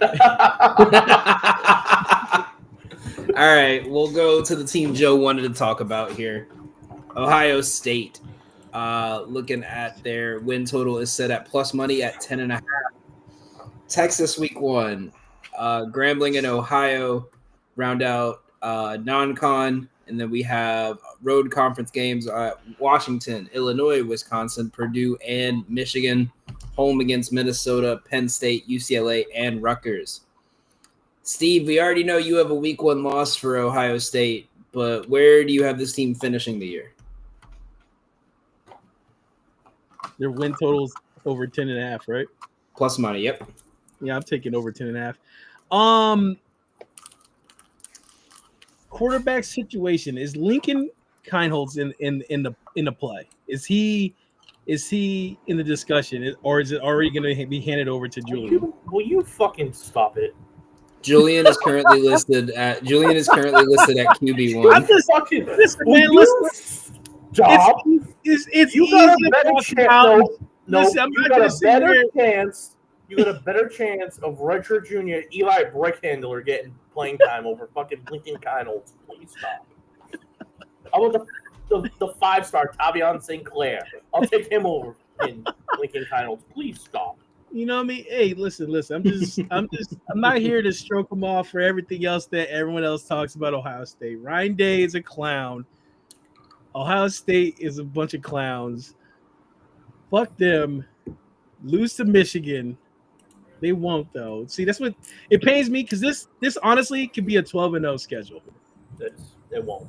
All right, we'll go to the team Joe wanted to talk about here. Ohio State. Looking at their win total is set at plus money at 10.5. Texas week 1. Grambling and Ohio round out non-con, and then we have road conference games at Washington, Illinois, Wisconsin, Purdue, and Michigan. Home against Minnesota, Penn State, UCLA, and Rutgers. Steve, we already know you have a week 1 loss for Ohio State, but where do you have this team finishing the year? Their win totals over 10.5, right? Plus money, yep. Yeah, I'm taking over 10.5. Quarterback situation, is Lincoln Kienholz in the play? Is he in the discussion, or is it already going to be handed over to Julian? Will you fucking stop it? Julian is currently listed at QB1. I'm just Fucking listen, will man. you Listen, stop? it's You easy got a to better talk chance. about. No, Listen, I'm you not got gonna a sit better here- chance. You got a better chance of redshirt junior Eli Brickhandler getting playing time over fucking Lincoln Kienholz. Please stop. How about the 5-star Tavion Sinclair? I'll take him over in Lincoln Kienholz. Please stop. You know what I mean? Hey, listen. I'm not here to stroke them off for everything else that everyone else talks about Ohio State. Ryan Day is a clown. Ohio State is a bunch of clowns. Fuck them. Lose to Michigan. They won't though. See, that's what it pains me because this honestly could be a 12-0 schedule. It won't.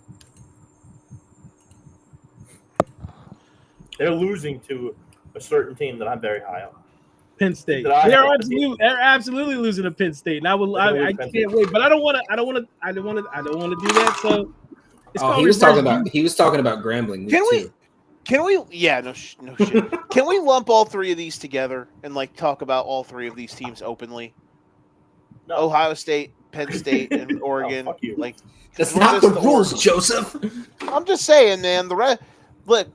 They're losing to a certain team that I'm very high on. Penn State. Did I- They're absolutely losing to Penn State. And I can't wait, but I don't want to do that. So it's Oh, called he was reverse talking about Grambling. Can we? too. Can we? Yeah, no shit. Can we lump all 3 of these together and like talk about all 3 of these teams openly? No. Ohio State, Penn State, and Oregon. fuck you. Like That's we're not just the rules, Oregon. Joseph. I'm just saying, man. Look,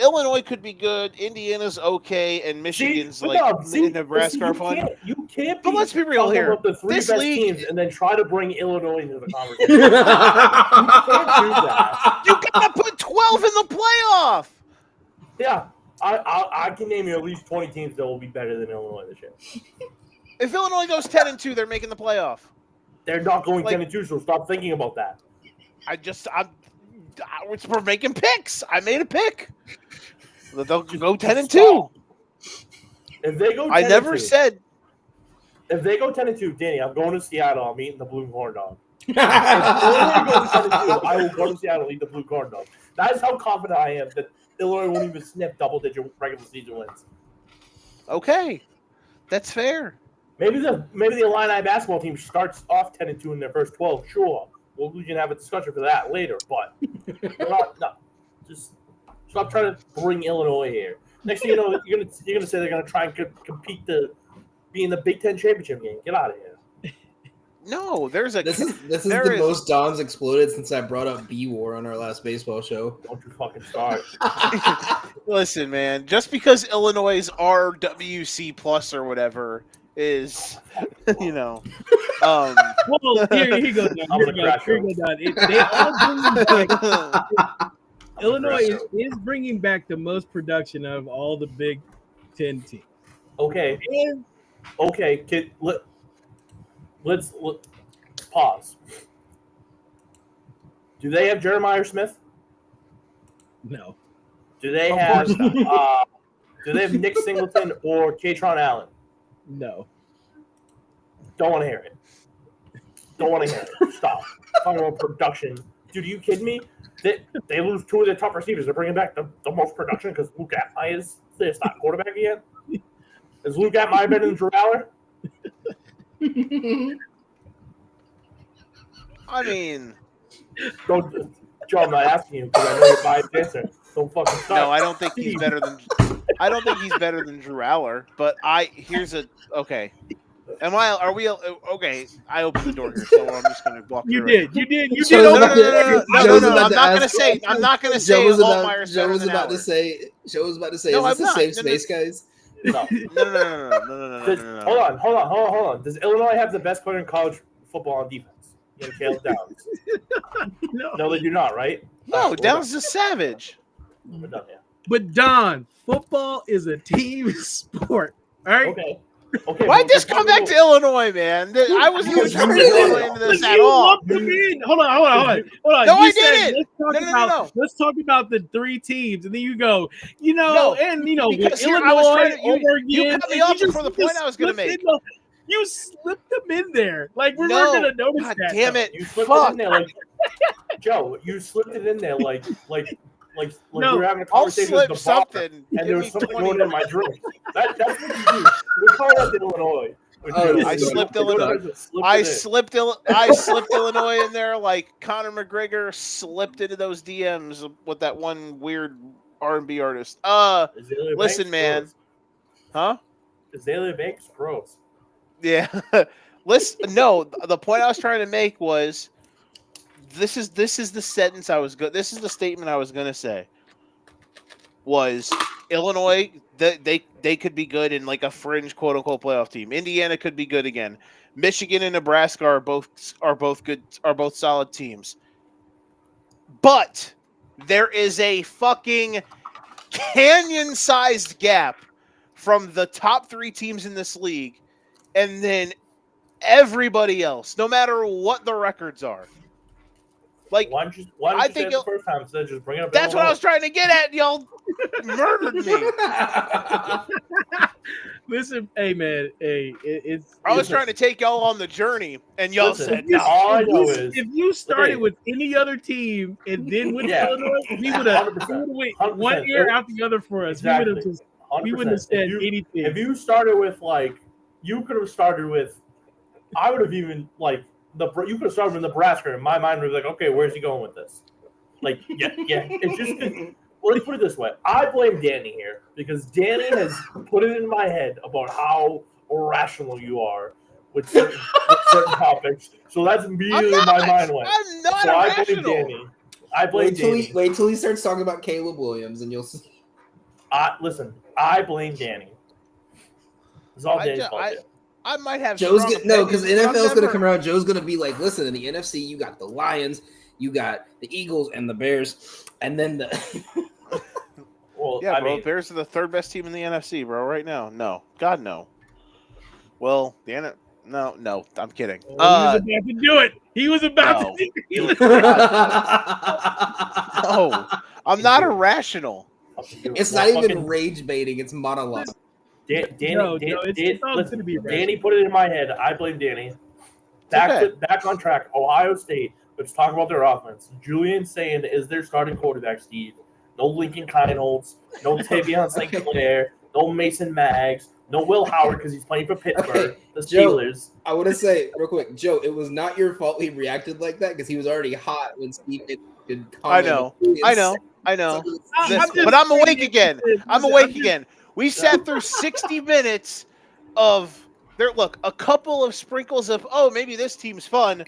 Illinois could be good. Indiana's okay, and Michigan's Nebraska are fun. You can't. But let's be real talking here. about the 3 This best league- teams and then try to bring Illinois into the conversation. You All can't do that. You gotta put 12 in the playoff. Yeah, I can name you at least 20 teams that will be better than Illinois this year. If Illinois goes 10-2, they're making the playoff. They're not going Like- 10-2, so stop thinking about that. We're making picks. I made a pick. They'll go 10-2. If they go 10-2, I never said. If they go 10-2, Danny, I'm going to Seattle. I'm eating the Blue Corn Dog. If Illinois goes 10-2, I will go to Seattle and eat the blue corn dog. That is how confident I am that Illinois won't even sniff double-digit regular season wins. Okay, that's fair. Maybe the Illini basketball team starts off 10-2 in their first 12. Sure, we can have a discussion for that later. But just stop trying to bring Illinois here. Next thing you know, you're gonna say they're gonna try and compete to be in the Big Ten championship game. Get out of here. No, there's a. This is there the is- most Don's exploded since I brought up B War on our last baseball show. Don't you fucking start. Listen, man. Just because Illinois' RWC plus or whatever is, you know, Well, here you go. Don. I'm Here gonna you go. crash Here you go, Don. They all bringing back, Illinois is bringing back the most production of all the Big Ten teams. Okay, And okay. Let's pause. Do they have Jeremiah Smith? no, Do they Of have course not. do they have Nick Singleton or Katron Allen? no. Don't want to hear it. Don't want to hear it. Stop. Talking about production. Dude, are you kidding me? They lose two of their top receivers. They're bringing back the most production because Luke Atmeyer is their not quarterback again. Is Luke Atmeyer better than Drew Aller? I mean, Don't, Joe, I'm not asking you because I know your biased answer. Don't fucking start. no, I don't think he's better than. I don't think he's better than Drew Aller. But okay. Are we okay? I opened the door here, so I'm just gonna walk. You through it. did. You Joe's did. No, about to- I'm Joe's not about gonna to say. I'm not gonna say. ask- Joe Allmeyer's better was than about to Aller. say. Joe was about to say. No, Is this I'm the not. same No, no. space, guys? No. No. Hold on. Does Illinois have the best player in college football on defense? You know, Caleb Downs. No, they do not, right? No, Downs is savage. We're done, yeah. But Don, football is a team sport. All right. Okay. Why'd this come back to Illinois, man? I wasn't even trying to bring Illinois into this at You all. lumped them in. Hold on. No, You I said, didn't. Let's talk about the three teams, and then you go, No, with because here Illinois, I was trying to- you Oregon, cut me and off you before the point I was gonna slipped make. in you slipped them in there, like we No. weren't gonna notice God that. damn though. it! You slipped Fuck. it in there like Joe. You slipped it in there like No, we were having a I'll conversation slip with the bar, something. and Give there me was something 20. going in my drink. That's what you do. We call that the Illinois. I slipped Illinois. I slipped Illinois in there like Conor McGregor slipped into those DMs with that one weird R&B artist. Listen, man. Huh? Azalea Banks, gross. Yeah. Listen. No, the point I was trying to make was this is the sentence I was good. This is the statement I was gonna say. Was Illinois they could be good in like a fringe quote unquote playoff team. Indiana could be good again. Michigan and Nebraska are both good, are both solid teams. But there is a fucking canyon-sized gap from the top three teams in this league and then everybody else, no matter what the records are. Like, Why don't you I say think it the first time instead of just bring it up? that's what I was trying to get at. Y'all murdered me. Listen, hey man, it's. I was trying to take y'all on the journey, and y'all Listen, said yeah, no. all I know is If you started Hey. with any other team and then with Yeah. Illinois, we would have 100%. went one ear out the other for us. Exactly. We wouldn't have 100%. said If anything. you started with you could have started with, I would have even you could have started with Nebraska. In my mind, would be like, okay, where's he going with this? Like, yeah. It's just let's put it this way. I blame Danny here because Danny has put it in my head about how irrational you are with certain topics. So that's immediately I'm my not. mind went. I'm not So I blame irrational. Danny. I blame Danny. Wait till he starts talking about Caleb Williams, and you'll see. Listen, I blame Danny. It's all Danny's fault. here. I might have Joe's strong because opinions, but I'm NFL's gonna never- come around. Joe's gonna be like, listen, in the NFC, you got the Lions, you got the Eagles, and the Bears, and then the. Well, Yeah, I bro. mean, Bears are the third best team in the NFC, bro. Right now, no. God, no. Well, no. I'm kidding. He was about to do it. He was about no. to do it. No, I'm not irrational. It's not even rage baiting; it's monologue. Danny. No, it's all listen, gonna be right. Danny put it in my head. I blame Danny. back on track. Ohio State. Let's talk about their offense. Julian Sand is their starting quarterback, Steve. No Lincoln Kienholz, no Tavion St. Clair, no Mason Maggs, no Will Howard because he's playing for Pittsburgh, the Joe, Steelers. I want to say real quick, Joe, it was not your fault he reacted like that because he was already hot when Steve did I comment. know. But I'm awake again. We sat through 60 minutes of a couple of sprinkles of, oh, maybe this team's fun.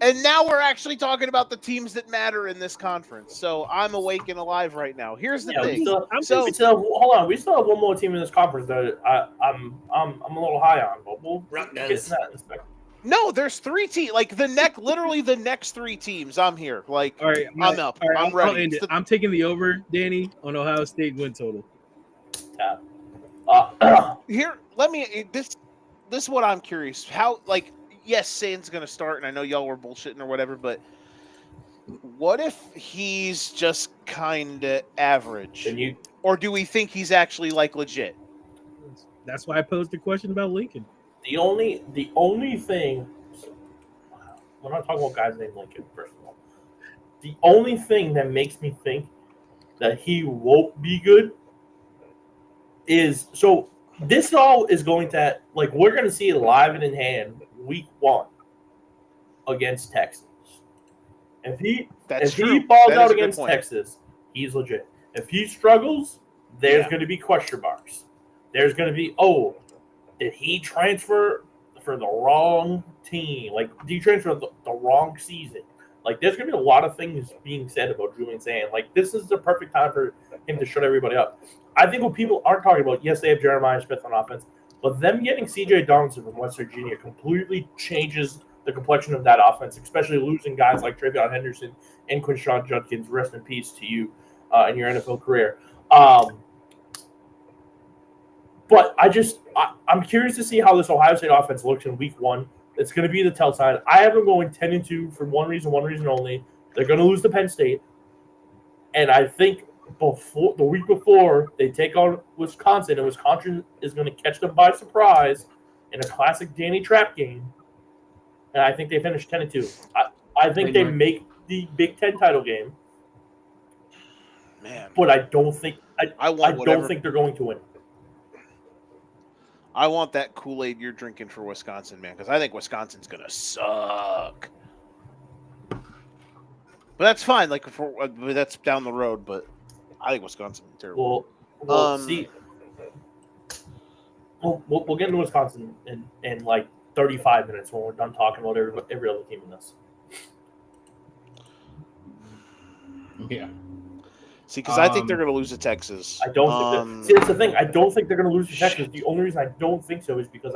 And now we're actually talking about the teams that matter in this conference. So I'm awake and alive right now. Here's the thing. Hold on. We still have one more team in this conference that I'm a little high on, but we'll get to that in a second. No, there's 3 teams. Like literally the next 3 teams. I'm here. Like, all right, I'm up. All right, I'm ready. I'll end it. I'm taking the over, Danny, on Ohio State win total. Here, this is what I'm curious. How, yes, Sain's going to start, and I know y'all were bullshitting or whatever, but what if he's just kind of average? Or do we think he's actually, legit? That's why I posed the question about Lincoln. The only thing, we're not talking about guys named Lincoln, first of all. The only thing that makes me think that he won't be good is, so this all is going to, we're going to see it live and in hand week 1 against Texas. If he balls out against Texas, he's legit. If he struggles, there's going to be question marks. There's going to be, did he transfer for the wrong team? Did he transfer the wrong season? There's going to be a lot of things being said about Julian Sand. This is the perfect time for him to shut everybody up. I think what people aren't talking about, yes, they have Jeremiah Smith on offense, but them getting C.J. Donaldson from West Virginia completely changes the complexion of that offense, especially losing guys like Travion Henderson and Quinshon Judkins. Rest in peace to you in your NFL career. But I'm curious to see how this Ohio State offense looks in week 1. It's going to be the tell sign. I have them going 10-2 for one reason only. They're going to lose to Penn State. And I think the week before they take on Wisconsin, and Wisconsin is going to catch them by surprise in a classic Danny Trap game. And I think they finish 10-2. I think they make the Big Ten title game. Man, but I don't think I don't think they're going to win. I want that Kool-Aid you're drinking for Wisconsin, man, because I think Wisconsin's gonna suck. But that's fine. That's down the road. But I think Wisconsin's terrible. We'll get into Wisconsin in 35 minutes when we're done talking about every other team in this. Yeah. See, because I think they're going to lose to Texas. I don't. See, that's the thing. I don't think they're going to lose to Texas. The only reason I don't think so is because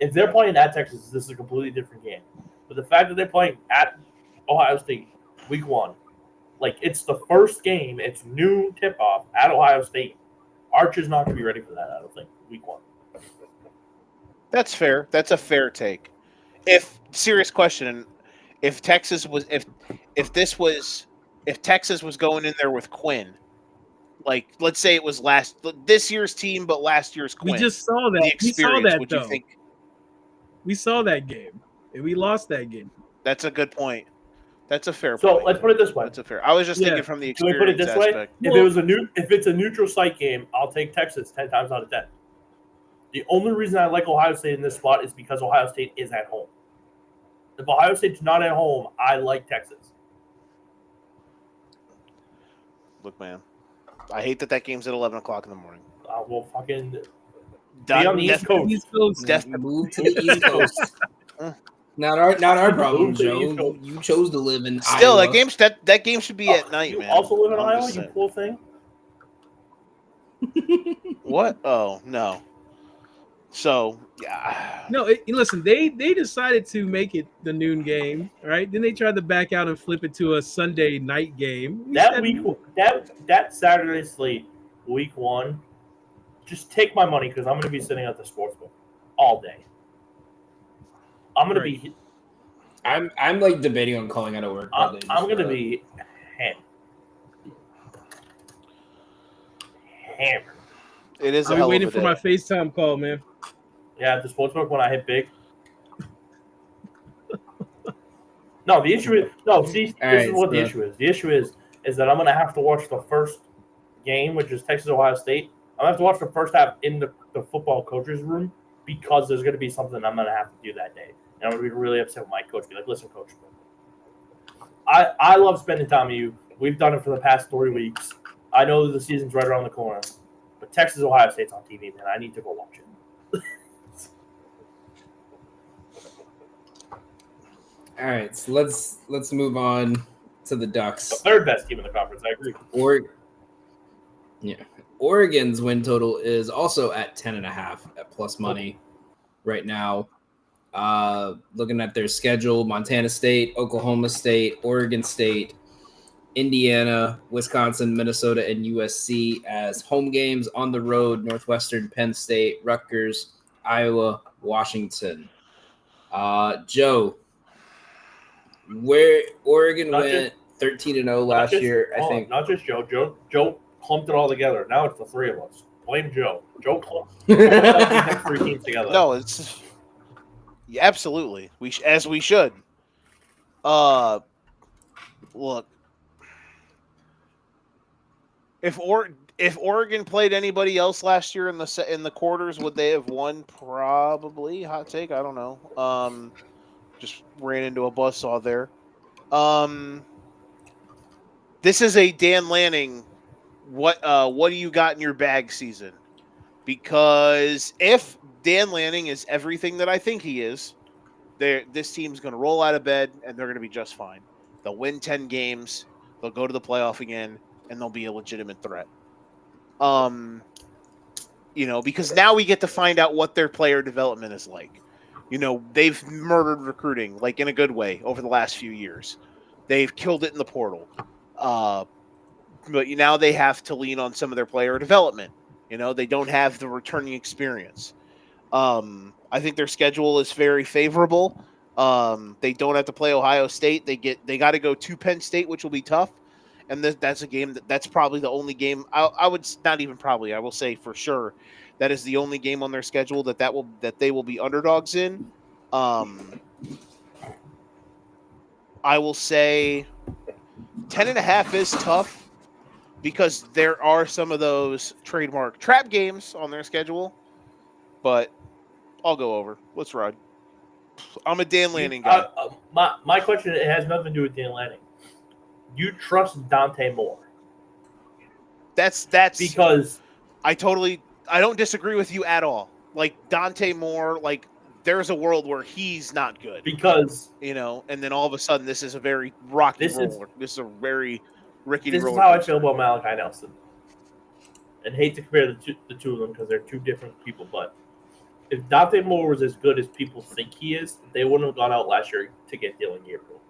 if they're playing at Texas, this is a completely different game. But the fact that they're playing at Ohio State week 1, it's the first game. It's noon tip-off at Ohio State. Arch is not going to be ready for that, I don't think, week 1. That's fair. That's a fair take. Serious question, if Texas was if Texas was going in there with Quinn, let's say it was this year's team, but last year's Quinn. We just saw that. We saw that, though. We saw that game, and we lost that game. That's a good point. That's a fair point. So let's put it this way. That's a fair. I was just thinking from the experience Can we put it this aspect. way? If it's a neutral site game, I'll take Texas 10 times out of 10. The only reason I like Ohio State in this spot is because Ohio State is at home. If Ohio State's not at home, I like Texas. Look, man, I hate that game's at 11 o'clock in the morning. We'll fucking be on the East Coast. Move to the East Coast. Not our problem, Joe. You chose to live in Iowa. That game should be at night, man. You also live in Iowa, you cool thing? What? Oh, no. So, yeah. No, listen, they decided to make it the noon game, right? Then they tried to back out and flip it to a Sunday night game. That Saturday slate, week 1, just take my money because I'm going to be sitting at the sportsbook all day. I'm going to be. I'm debating on calling out of work. I'm going to be hammered. It is. I'm waiting for my FaceTime call, man. Yeah, at the sportsbook when I hit big. No, the issue is no. See, All this right, is what the so- issue is. The issue is that I'm gonna have to watch the first game, which is Texas Ohio State. I'm gonna have to watch the first half in the football coach's room because there's gonna be something I'm gonna have to do that day, and I'm gonna be really upset with my coach. Be like, listen, coach, I love spending time with you. We've done it for the past 3 weeks. I know the season's right around the corner, but Texas Ohio State's on TV, man. I need to go watch it. All right, so let's move on to the The Ducks. third best team in the conference. I agree. Oregon's win total is also at 10.5 at plus money right now. Looking at their schedule: Montana State, Oklahoma State, Oregon State, Indiana, Wisconsin, Minnesota, and USC as home games. On the road: Northwestern, Penn State, Rutgers, Iowa, Washington. Joe, where Oregon Not went 13-0 Not last just- year, I hold on, think. not just Joe. Joe clumped it all together. Now it's the three of us. Blame Joe. Joe clumped these next 3 teams together. No, it's yeah, absolutely. As we should. Look, if Oregon played anybody else last year in the quarters, would they have won? Probably. Hot take. I don't know. Just ran into a buzzsaw there. This is a Dan Lanning. What do you got in your bag season? Because if Dan Lanning is everything that I think he is, this team's going to roll out of bed and they're going to be just fine. They'll win 10 games. They'll go to the playoff again, and they'll be a legitimate threat. Because now we get to find out what their player development is like. They've murdered recruiting, like in a good way, over the last few years. They've killed it in the portal. But now they have to lean on some of their player development. They don't have the returning experience. I think their schedule is very favorable. They don't have to play Ohio State. They got to go to Penn State, which will be tough. And that's a game that's probably the only game I would not even probably, I will say for sure that is the only game on their schedule that they will be underdogs in. I will say 10.5 is tough because there are some of those trademark trap games on their schedule, but I'll go over. Let's ride. I'm a Dan Lanning guy. My question, it has nothing to do with Dan Lanning. You trust Dante Moore That's because I don't disagree with you at all. Like Dante Moore, like there's a world where he's not good, and then all of a sudden this is a very rocky roller. This is a very rickety this roller. is how I feel about Malachi Nelson. And hate to compare the two of them because they're two different people, but if Dante Moore was as good as people think he is, they wouldn't have gone out last year to get Dylan Gabriel.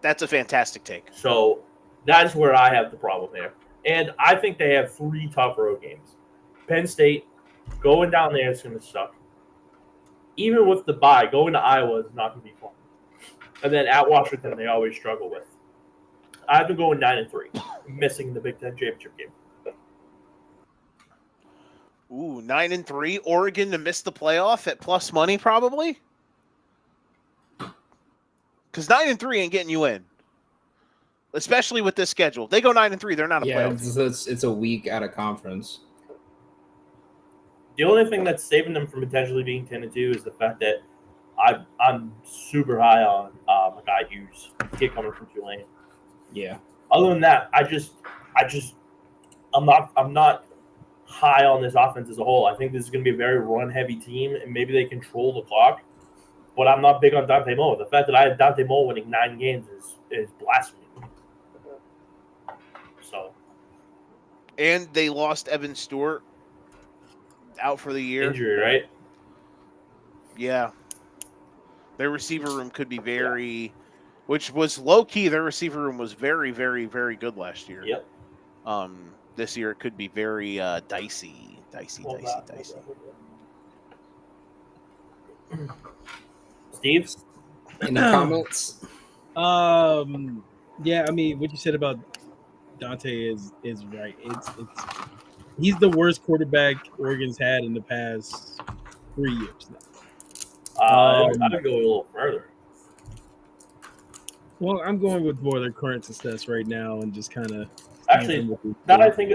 That's a fantastic take. So that's where I have the problem there. And I think they have 3 tough road games. Penn State, going down there is going to suck. Even with the bye, going to Iowa is not going to be fun. And then at Washington, they always struggle with. I've been going 9-3, missing the Big Ten championship game. Ooh, 9-3. Oregon to miss the playoff at plus money, probably. Because 9-3 ain't getting you in, especially with this schedule. They go 9-3, they're not a playoff. It's a week out of conference. The only thing that's saving them from potentially being 10-2 is the fact that I'm super high on my guy Hughes, kid coming from Tulane. Yeah. Other than that, I'm not high on this offense as a whole. I think this is going to be a very run-heavy team, and maybe they control the clock. But I'm not big on Dante Moore. The fact that I have Dante Moore winning 9 games is blasphemy. So, And they lost Evan Stewart out for the year. injury, right? Yeah. Their receiver room could be which was low key. Their receiver room was very, very, very good last year. Yep. This year it could be very dicey. Steve? Any comments? Yeah, I mean, what you said about Dante is right. It's he's the worst quarterback Oregon's had in the past 3 years now. I'd go a little further. Well, I'm going with more of their current success right now and just kind of. Actually, now that I think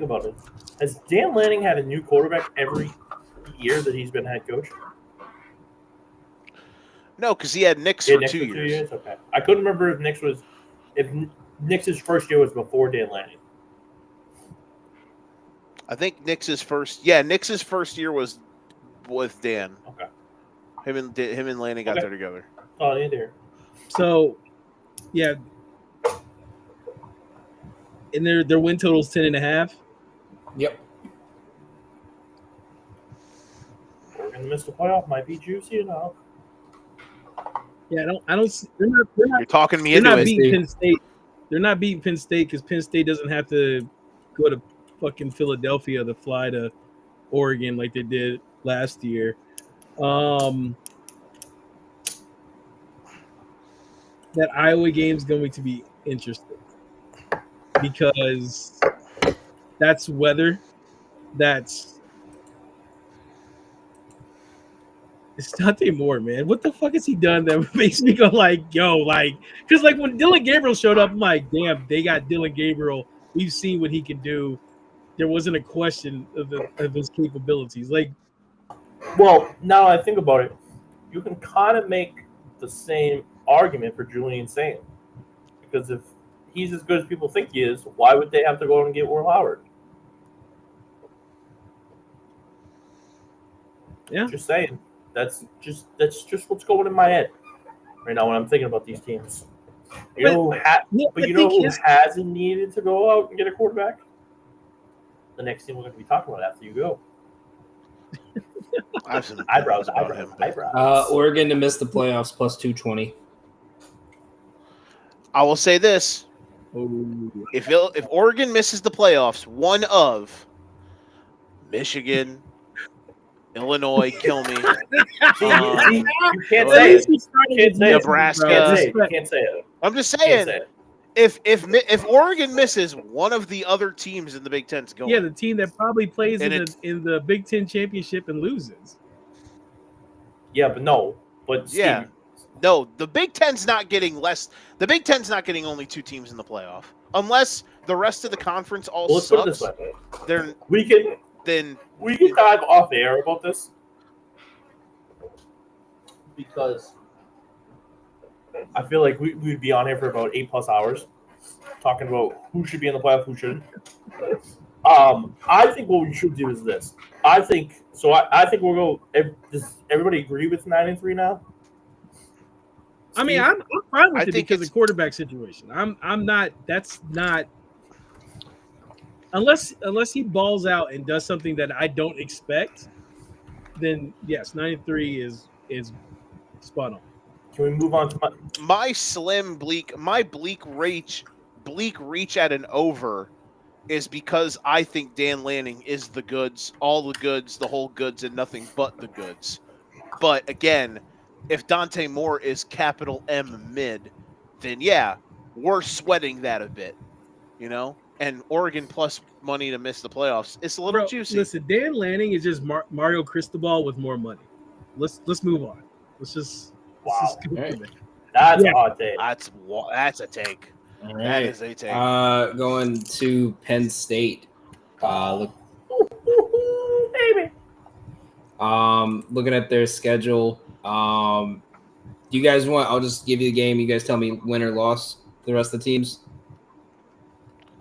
about it, has Dan Lanning had a new quarterback every year that he's been head coach? No, because he had Knicks Yeah, for Nick's 2 years. Okay, I couldn't remember if Nick's first year was before Dan Lanning. I think Knicks' first year was with Dan. Okay. Him and Lanning got Okay. there together. Oh, either. So, yeah. And their win total is 10.5. Yep. We're gonna miss the playoff. Might be juicy enough. Yeah, I don't. They're not. You're talking me They're into not it. beating Penn State. They're not beating Penn State because Penn State doesn't have to go to fucking Philadelphia to fly to Oregon like they did last year. That Iowa game is going to be interesting because that's weather. It's Dante Moore, man. What the fuck has he done that makes me go like, yo, like, because like when Dylan Gabriel showed up, I'm like, damn, they got Dylan Gabriel. We've seen what he can do. There wasn't a question of his capabilities. Like, Well, now I think about it, you can kind of make the same argument for Julian Saint. Because if he's as good as people think he is, why would they have to go and get Will Howard? Yeah. Just saying. That's just what's going in my head right now when I'm thinking about these teams. You know who hasn't needed to go out and get a quarterback? The next team we're going to be talking about after you go. I have some Eyebrows. about him. Oregon to miss the playoffs plus 220. I will say this: if Oregon misses the playoffs, one of Michigan, Illinois, kill me. You can't say it. Nebraska. You can't say it. I'm just You can't saying, say it. if Oregon misses, one of the other teams in the Big Ten's going. yeah, the team that probably plays And in the Big Ten championship and loses. Yeah, but no. But Steve, Yeah. No, the Big Ten's not getting less. The Big Ten's not getting only 2 teams in the playoff, unless the rest of the conference all well, let's put it sucks. this way. Then We can dive off air about this because I feel like we'd be on here for about 8+ hours talking about who should be in the playoff, who shouldn't. I think what we should do is this. I think we'll go. Does everybody agree with 9-3 now? I mean, Steve? I'm fine with I it think because of the quarterback situation. I'm not. That's not. Unless he balls out and does something that I don't expect, then yes, 9-3 is spot on. Can we move on to my bleak reach at an over is because I think Dan Lanning is the goods, all the goods, the whole goods, and nothing but the goods. But again, if Dante Moore is capital M mid, then yeah, we're sweating that a bit, you know? And Oregon plus money to miss the playoffs, it's a little juicy. Listen, Dan Lanning is just Mario Cristobal with more money. Let's move on. Let's just go from there. That's Yeah. a hot take. That's a take. All That right. is a take. Going to Penn State. Baby. Looking at their schedule. Do you guys want? I'll just give you the game. You guys tell me win or loss. The rest of the teams,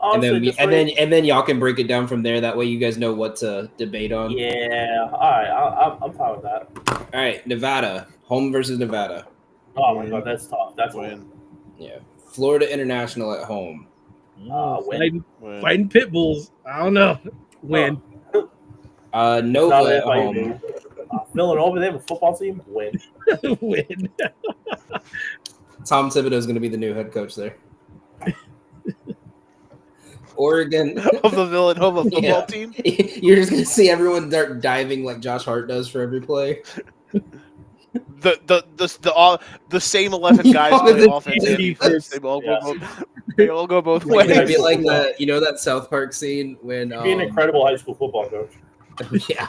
Honestly, and then y'all can break it down from there. That way, you guys know what to debate on. yeah. All right, I'm fine with that. All right, Nevada, home versus Nevada. Oh my god, that's tough. That's a win. Win. Yeah, Florida International at home. Win. Fighting pit bulls. I don't know. Win. Nova Not at that fight, home. dude. Villanova, they have a football team. Win. Win. Tom Thibodeau is going to be the new head coach there. Oregon. Of the Villanova football Yeah. team. You're just going to see everyone diving like Josh Hart does for every play. The same 11 guys Yeah, play the offense and defense. defense. They all go both It's gonna ways. be like that South Park scene when You'd be an incredible high school football coach. yeah.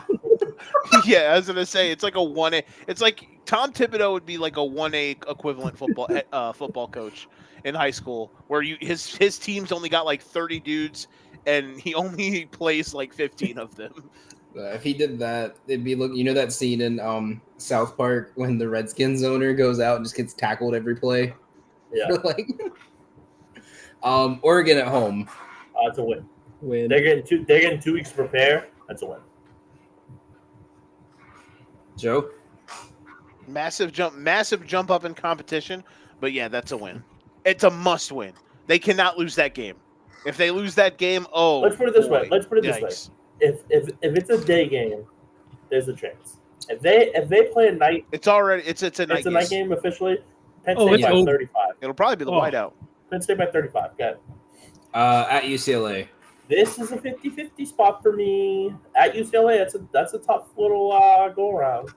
Yeah, I was gonna say it's like a 1A. It's like Tom Thibodeau would be like a 1A equivalent football coach in high school, where his teams only got like 30 dudes, and he only plays like 15 of them. If he did that, it'd be look. You know that scene in South Park when the Redskins owner goes out and just gets tackled every play. Yeah, Like, Oregon at home. that's a win. Win. They're getting 2 weeks to prepare. That's a win. Joe. Massive jump up in competition, but yeah, that's a win. It's a must win. They cannot lose that game. If they lose that game, Let's put it this way. Yikes. If it's a day game, there's a chance. If they play a night, It's already it's a night it's a night game officially. Penn Oh, State it's by over. 35. It'll probably be the whiteout. Penn State by 35. Okay. At UCLA. This is a 50-50 spot for me at UCLA. That's a tough little go around.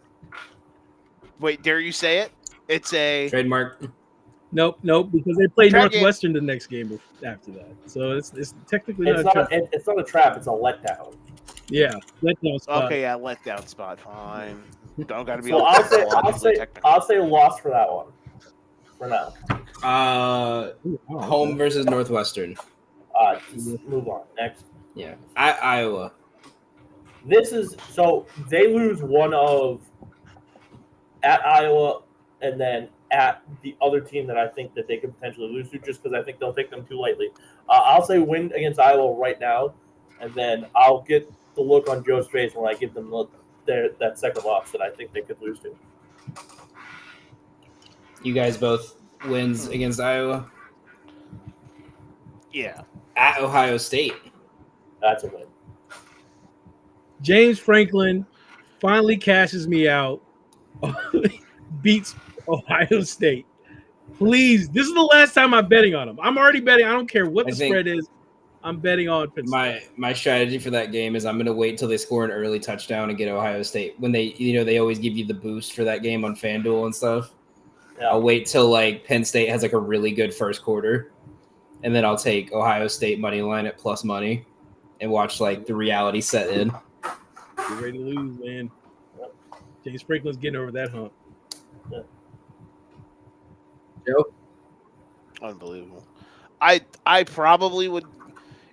Wait, dare you say it? It's a Trademark. Nope, because they played Trap game. Northwestern the next game after that. So it's technically It's not. not it's not a trap. It's a letdown. Yeah, letdown spot. okay. Yeah, letdown spot. Fine. Don't got to be. So all technologically technical. I'll say loss for that one. For now. Home versus Northwestern. Just move on. Next. Yeah. At Iowa. This is so they lose one of at Iowa and then at the other team that I think that they could potentially lose to, just because I think they'll take them too lightly. I'll say win against Iowa right now, and then I'll get the look on Joe's face when I give them that second loss that I think they could lose to. You guys both wins against Iowa. Yeah. At Ohio State. That's a win. James Franklin finally cashes me out. Beats Ohio State. Please, this is the last time I'm betting on them. I'm already betting. I don't care what I the think spread is. I'm betting on Penn State. My strategy for that game is I'm going to wait till they score an early touchdown and get Ohio State. When they always give you the boost for that game on FanDuel and stuff. Yeah. I'll wait till like Penn State has like a really good first quarter, and then I'll take Ohio State money line at plus money, and watch like the reality set in. You're ready to lose, man. James Franklin's getting over that hump. Joe. Unbelievable. I probably would,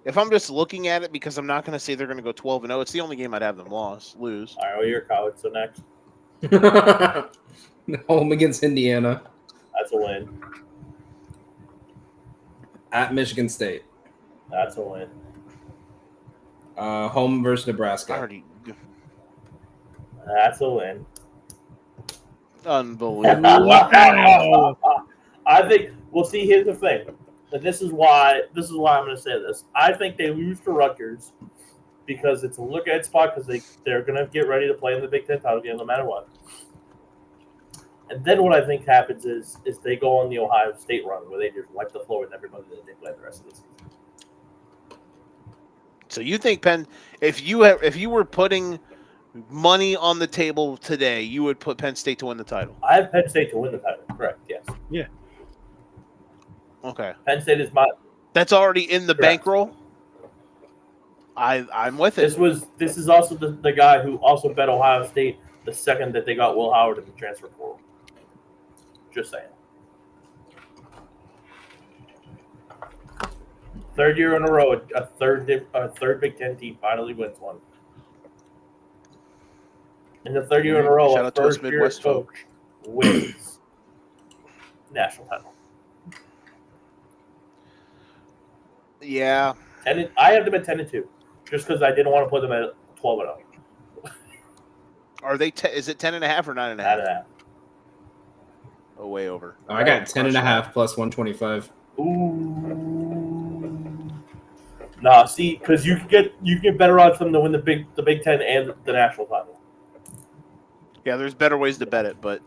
if I'm just looking at it, because I'm not going to say they're going to go 12-0. It's the only game I'd have them lose. All right, well, you're college, so next. Home against Indiana. That's a win. At Michigan State. That's a win. Home versus Nebraska. That's a win. Unbelievable. Wow. I think we'll see. Here's the thing. And this is why I'm going to say this. I think they lose to Rutgers because it's a look ahead spot because they're going to get ready to play in the Big Ten title game no matter what. And then what I think happens is they go on the Ohio State run where they just wipe the floor with everybody that they play the rest of the season. So you think Penn? If you were putting money on the table today, you would put Penn State to win the title. I have Penn State to win the title. Correct. Yes. Yeah. Okay. Penn State is my. That's already in the Correct. bankroll. I'm with it. This is also the guy who also bet Ohio State the second that they got Will Howard in the transfer portal. Just saying. Third year in a row, a third Big Ten team finally wins one. And the third year in a row, Shout a out to us first year Midwest folk. coach wins national title. Yeah. I have them at 10-2, just because I didn't want to put them at 12-0. Are they? Is it 10.5 or 9.5? Out of that. Oh, way over. I got 10.5 plus 125. Ooh. Nah, see, because you get better odds for them to win the Big Ten and the national title. Yeah, there's better ways to bet it, but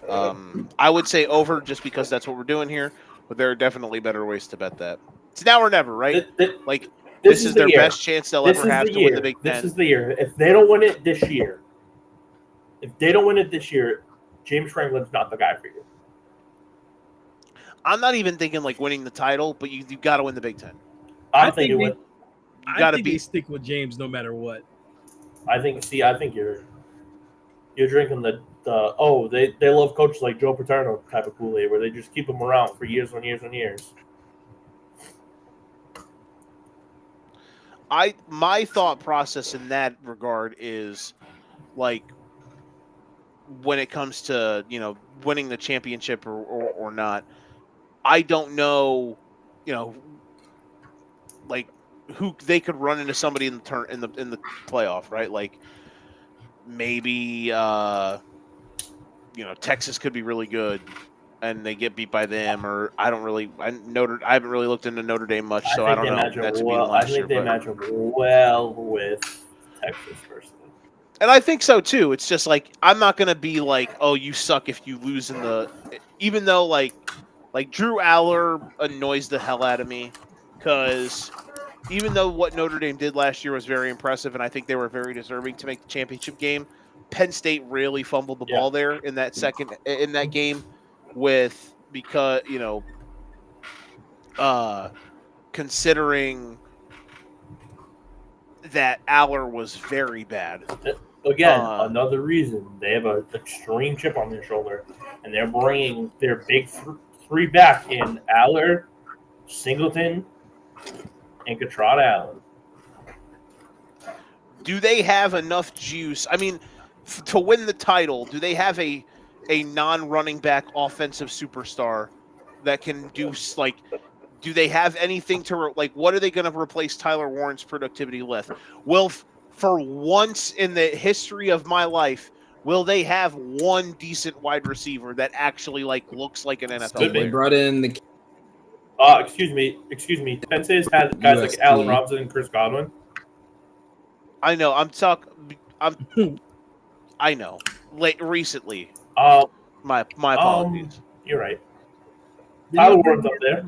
I would say over just because that's what we're doing here. But there are definitely better ways to bet that. It's now or never, right? Like this is their best chance they'll ever have to win the Big Ten. This is the year. If they don't win it this year, James Franklin's not the guy for you. I'm not even thinking like winning the title, but you got to win the Big Ten. I think You got to they be. stick with James no matter what. I think you're. you're drinking the they love coaches like Joe Paterno type of Kool-Aid where they just keep them around for years and years and years. My thought process in that regard is like when it comes to winning the championship or not, I don't know, like who they could run into somebody in the playoff, right? Like maybe Texas could be really good and they get beat by them, or I haven't really looked into Notre Dame much, so I don't know. That's I think they match up well with Texas personally. And I think so too. It's just like I'm not gonna be like, oh, you suck if you lose in the. Even though like Drew Aller annoys the hell out of me, because even though what Notre Dame did last year was very impressive, and I think they were very deserving to make the championship game, Penn State really fumbled the ball there in that game, considering that Aller was very bad. Again, another reason they have an extreme chip on their shoulder, and they're bringing their big three back in Aller, Singleton, and Katrada Allen. Do they have enough juice? I mean, to win the title, do they have a non-running back offensive superstar that can do like? Do they have anything to what are they going to replace Tyler Warren's productivity with? For once in the history of my life, will they have one decent wide receiver that actually looks like an NFL player? They brought in the. Excuse me. Penn State's had guys like Allen Robinson and Chris Godwin. I know. I know. Recently. My apologies. You're right. Tyler Warren's up there.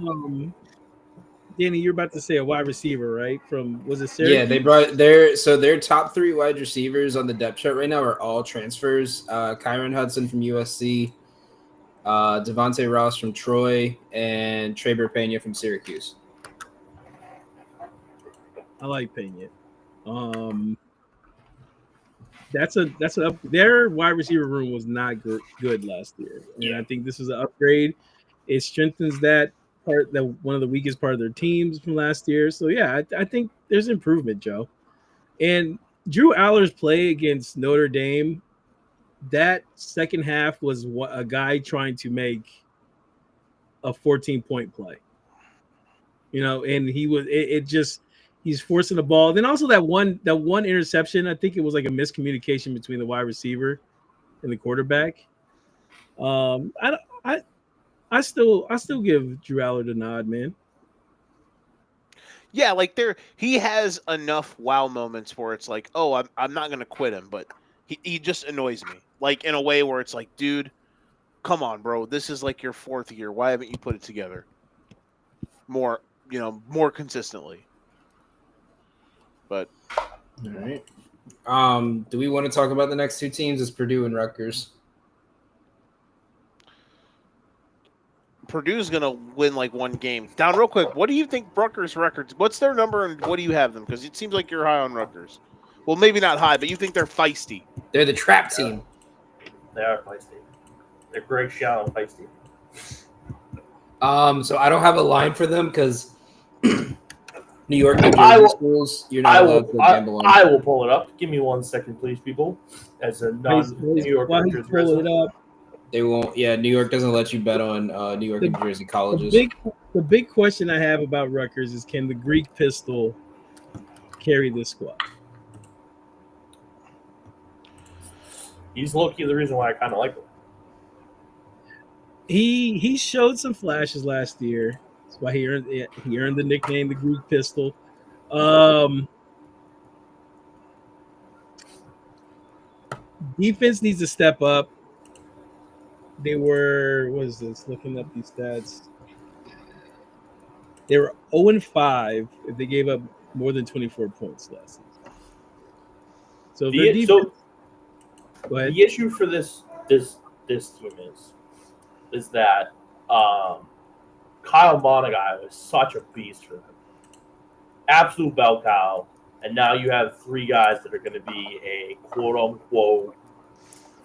Danny, you're about to say a wide receiver, right? Was it Syracuse? Yeah, they brought their top 3 wide receivers on the depth chart right now are all transfers. Kyron Hudson from USC, Devontae Ross from Troy, and Traber Pena from Syracuse. I like Pena. Their wide receiver room was not good last year, and I think this is an upgrade. It strengthens that part, that one of the weakest part of their teams from last year. So yeah, I think there's improvement, Joe. And Drew Aller's play against Notre Dame, that second half was a guy trying to make a 14-point play. And he's forcing the ball. Then also that one interception, I think it was like a miscommunication between the wide receiver and the quarterback. I still give Drew Aller the nod, man. Yeah, he has enough wow moments where it's like, oh, I'm not gonna quit him, but he just annoys me. In a way where it's like, dude, come on, bro. This is your 4th year. Why haven't you put it together more consistently? But all right. Do we want to talk about the next 2 teams? It's Purdue and Rutgers. Purdue's going to win 1 game. Down real quick, what do you think Rutgers records? What's their number and what do you have them? Because it seems like you're high on Rutgers. Well, maybe not high, but you think they're feisty. They're the trap team. They are feisty. They're Greg Schiano and feisty. So I don't have a line for them because New York, New Jersey schools, you're not allowed to gamble on. I will pull it up. Give me 1 second, please, people. As a non-New York, New Jersey resident. They won't. Yeah, New York doesn't let you bet on New York and New Jersey colleges. The big question I have about Rutgers is, can the Greek pistol carry this squad? He's low-key the reason why I kind of like him. He showed some flashes last year. That's why he earned the nickname the Greek pistol. Defense needs to step up. They were, looking up these stats. They were 0-5 if they gave up more than 24 points last season. So go ahead. The issue for this team is that Kyle Monagai was such a beast for them. Absolute bell cow. And now you have 3 guys that are going to be a quote-unquote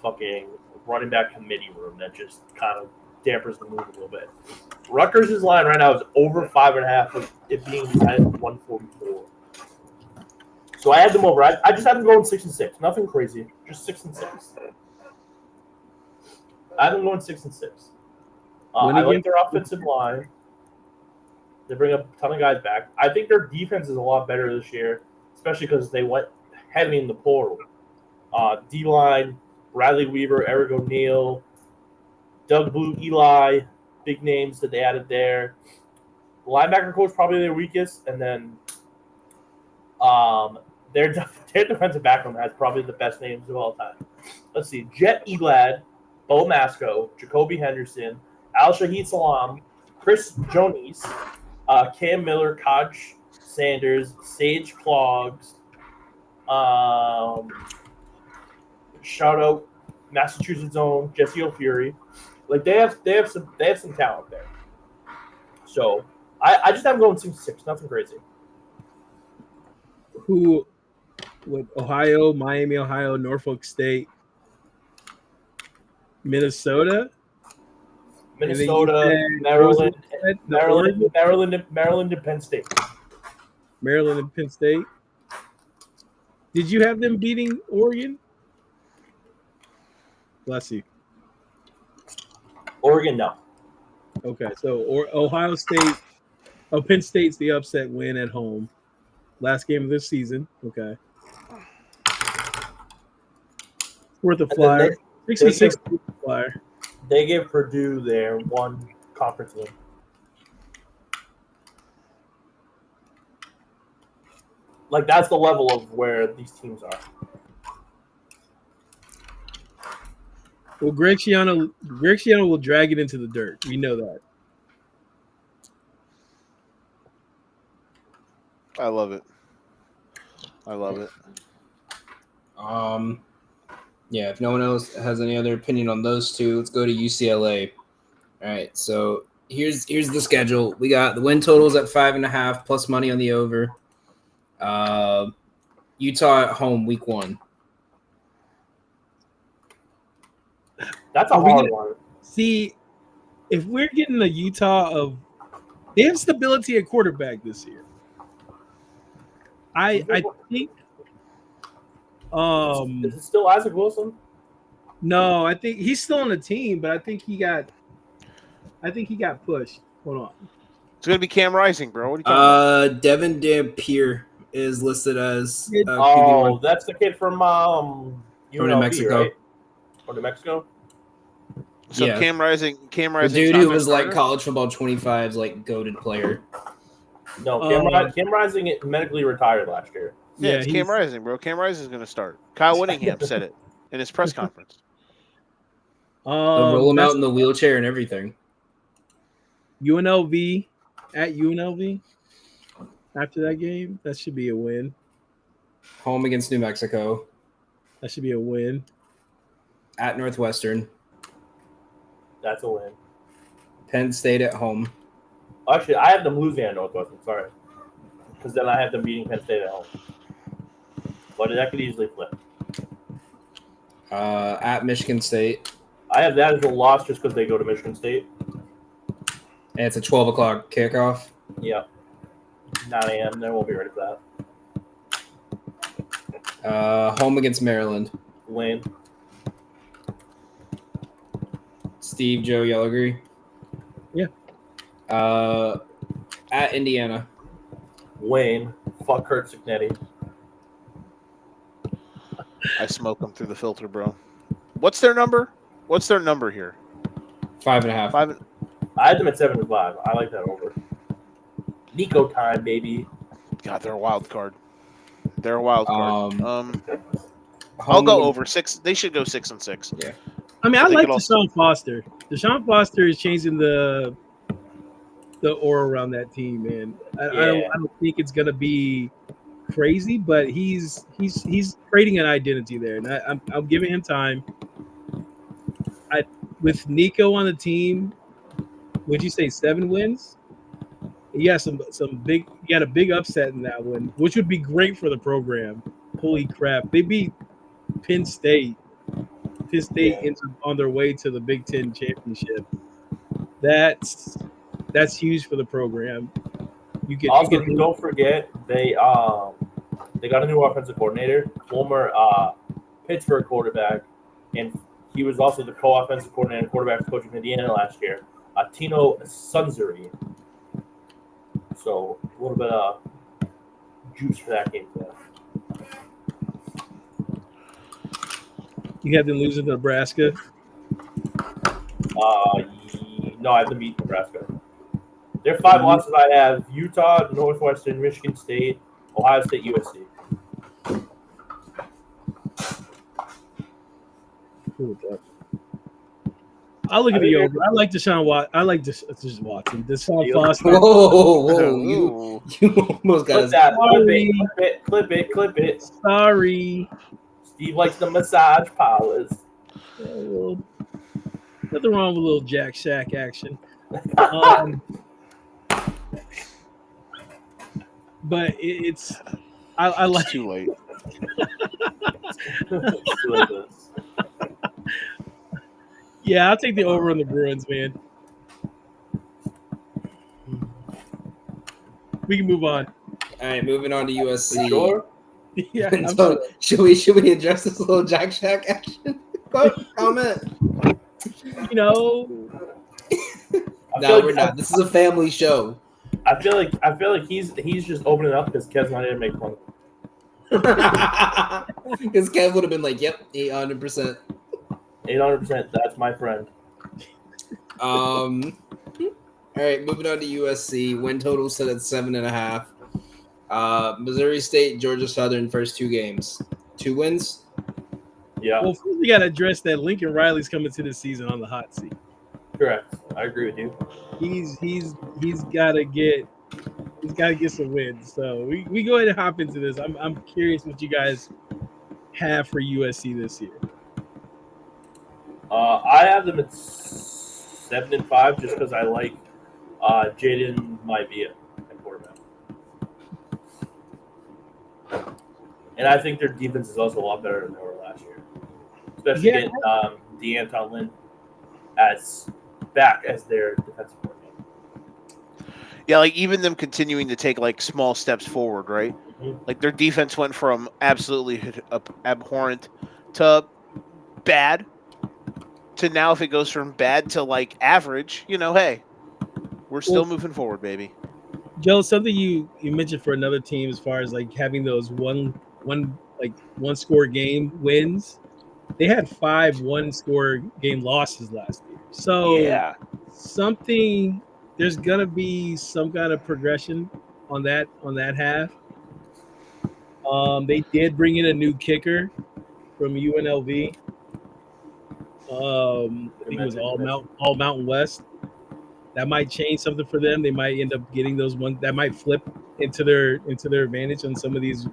fucking running back committee room that just kind of dampers the mood a little bit. Rutgers' line right now is over 5.5, with it being at 144. So I had them over. I just had them going 6-6. Nothing crazy. Just 6-6. I had them going 6-6. I like their offensive line. They bring up a ton of guys back. I think their defense is a lot better this year, especially because they went heavy in the portal. D-line, Bradley Weaver, Eric O'Neill, Doug Blue, Eli, big names that they added there. The linebacker coach probably their weakest, and then their defensive backroom has probably the best names of all time. Let's see: Jet Elad, Bo Masco, Jacoby Henderson, Al Shahid Salam, Chris Jones, Cam Miller, Koch Sanders, Sage Clogs. Shout out Massachusetts own Jesse O'Fury. Like they have some talent there. So I just have them going 6-6. Nothing crazy. Who with Ohio, Miami, Ohio, Norfolk State, Minnesota, Maryland, and Penn State. Maryland and Penn State. Did you have them beating Oregon? Bless you. Oregon, no. Okay, so Ohio State, Penn State's the upset win at home. Last game of this season. Okay. Worth a flyer. 66 flyer. They gave Purdue their one conference win. Like, that's the level of where these teams are. Well, Greg Schiano will drag it into the dirt. We know that. I love it. I love it. Yeah, if no one else has any other opinion on those two, let's go to UCLA. All right, so here's the schedule. We got the win totals at 5.5 plus money on the over. Utah at home week 1. That's a hard one. See, if we're getting a Utah they have stability at quarterback this year. I think. Is it still Isaac Wilson? No, I think he's still on the team, but I think he got pushed. Hold on. It's gonna be Cam Rising, bro. What are you talking about? Devin Dampier is listed as QB1. That's the kid from New Mexico. Right? Or New Mexico? So yeah. Cam Rising. The dude who was like college football 25's like goated player. No, Cam Rising medically retired last year. Yeah, it's Cam Rising, bro. Cam Rising is going to start. Kyle Whittingham said it in his press conference. They'll roll him out in the wheelchair and everything. UNLV at UNLV after that game. That should be a win. Home against New Mexico. That should be a win. At Northwestern. That's a win. Penn State at home. Actually, I have them losing at Northwestern. Sorry. Because then I have them beating Penn State at home. But that could easily flip. At Michigan State. I have that as a loss just because they go to Michigan State. And it's a 12 o'clock kickoff. Yeah. 9 a.m. Then we'll be ready for that. Home against Maryland. Win. Steve Joe Yellowgree. Yeah. At Indiana. Wayne. Fuck Kurt Cignetti. I smoke them through the filter, bro. What's their number? What's their number here? 5.5. I had them at 7-5. I like that over. Nico time, baby. God, they're a wild card. They're a wild card. I'll go over 6. They should go 6-6. Yeah. I mean, I like Deshaun Foster. Deshaun Foster is changing the aura around that team, man. I don't think it's gonna be crazy, but he's creating an identity there, and I'm giving him time. With Nico on the team, would you say 7 wins? He got some big. He got a big upset in that one, which would be great for the program. Holy crap! They beat Penn State Penn State ends up on their way to the Big Ten championship, that's huge for the program. Also, don't forget they got a new offensive coordinator, former Pittsburgh quarterback, and he was also the co-offensive coordinator and quarterback coach of Indiana last year, Tino Sunzeri. So a little bit of juice for that game there. You have them losing to Nebraska. No, I have to beat Nebraska. Their 5 losses I have: Utah, Northwestern, Michigan State, Ohio State, USC. I'll look at the over. I like Deshaun Watson. I like Deshaun Watson. Deshaun Foster. Whoa, you almost got Clip it. Sorry. Steve likes the massage powers. Nothing wrong with a little Jack Shack action. But it's I like Too late. Yeah, I'll take the over on the Bruins, man. We can move on. All right, moving on to USC. Sure. Yeah, So, should we address this little Jack Shack action? Comment. You know, No, we're not. This is a family show. I feel like he's just opening up because Kev's not here to make fun of him. Because Kev would have been like, "Yep, 800%." 800%. That's my friend. All right, moving on to USC. Win total set at 7.5. Missouri State, Georgia Southern, first 2 games. 2 wins. Yeah, well, first we got to address that Lincoln Riley's coming to the season on the hot seat. correct. I agree with you. He's got to get some wins. So we go ahead and hop into this. I'm curious what you guys have for USC this year. I have them at 7-5 just because I like Jaden Maivia at quarterback, and I think their defense is also a lot better than they were last year, especially getting DeAnton Lynn back as their defensive coordinator. Yeah, like even them continuing to take like small steps forward, right? Mhm. Like their defense went from absolutely abhorrent to bad to now if it goes from bad to like average, hey, we're still moving forward, baby. Joe, something you mentioned for another team as far as like having those one score game wins. They had 5 1-score game losses last year. So Yeah. there's gonna be some kind of progression on that half. They did bring in a new kicker from UNLV. I think it was all Mountain West. That might change something for them. They might end up getting those ones that might flip into their advantage on some of these.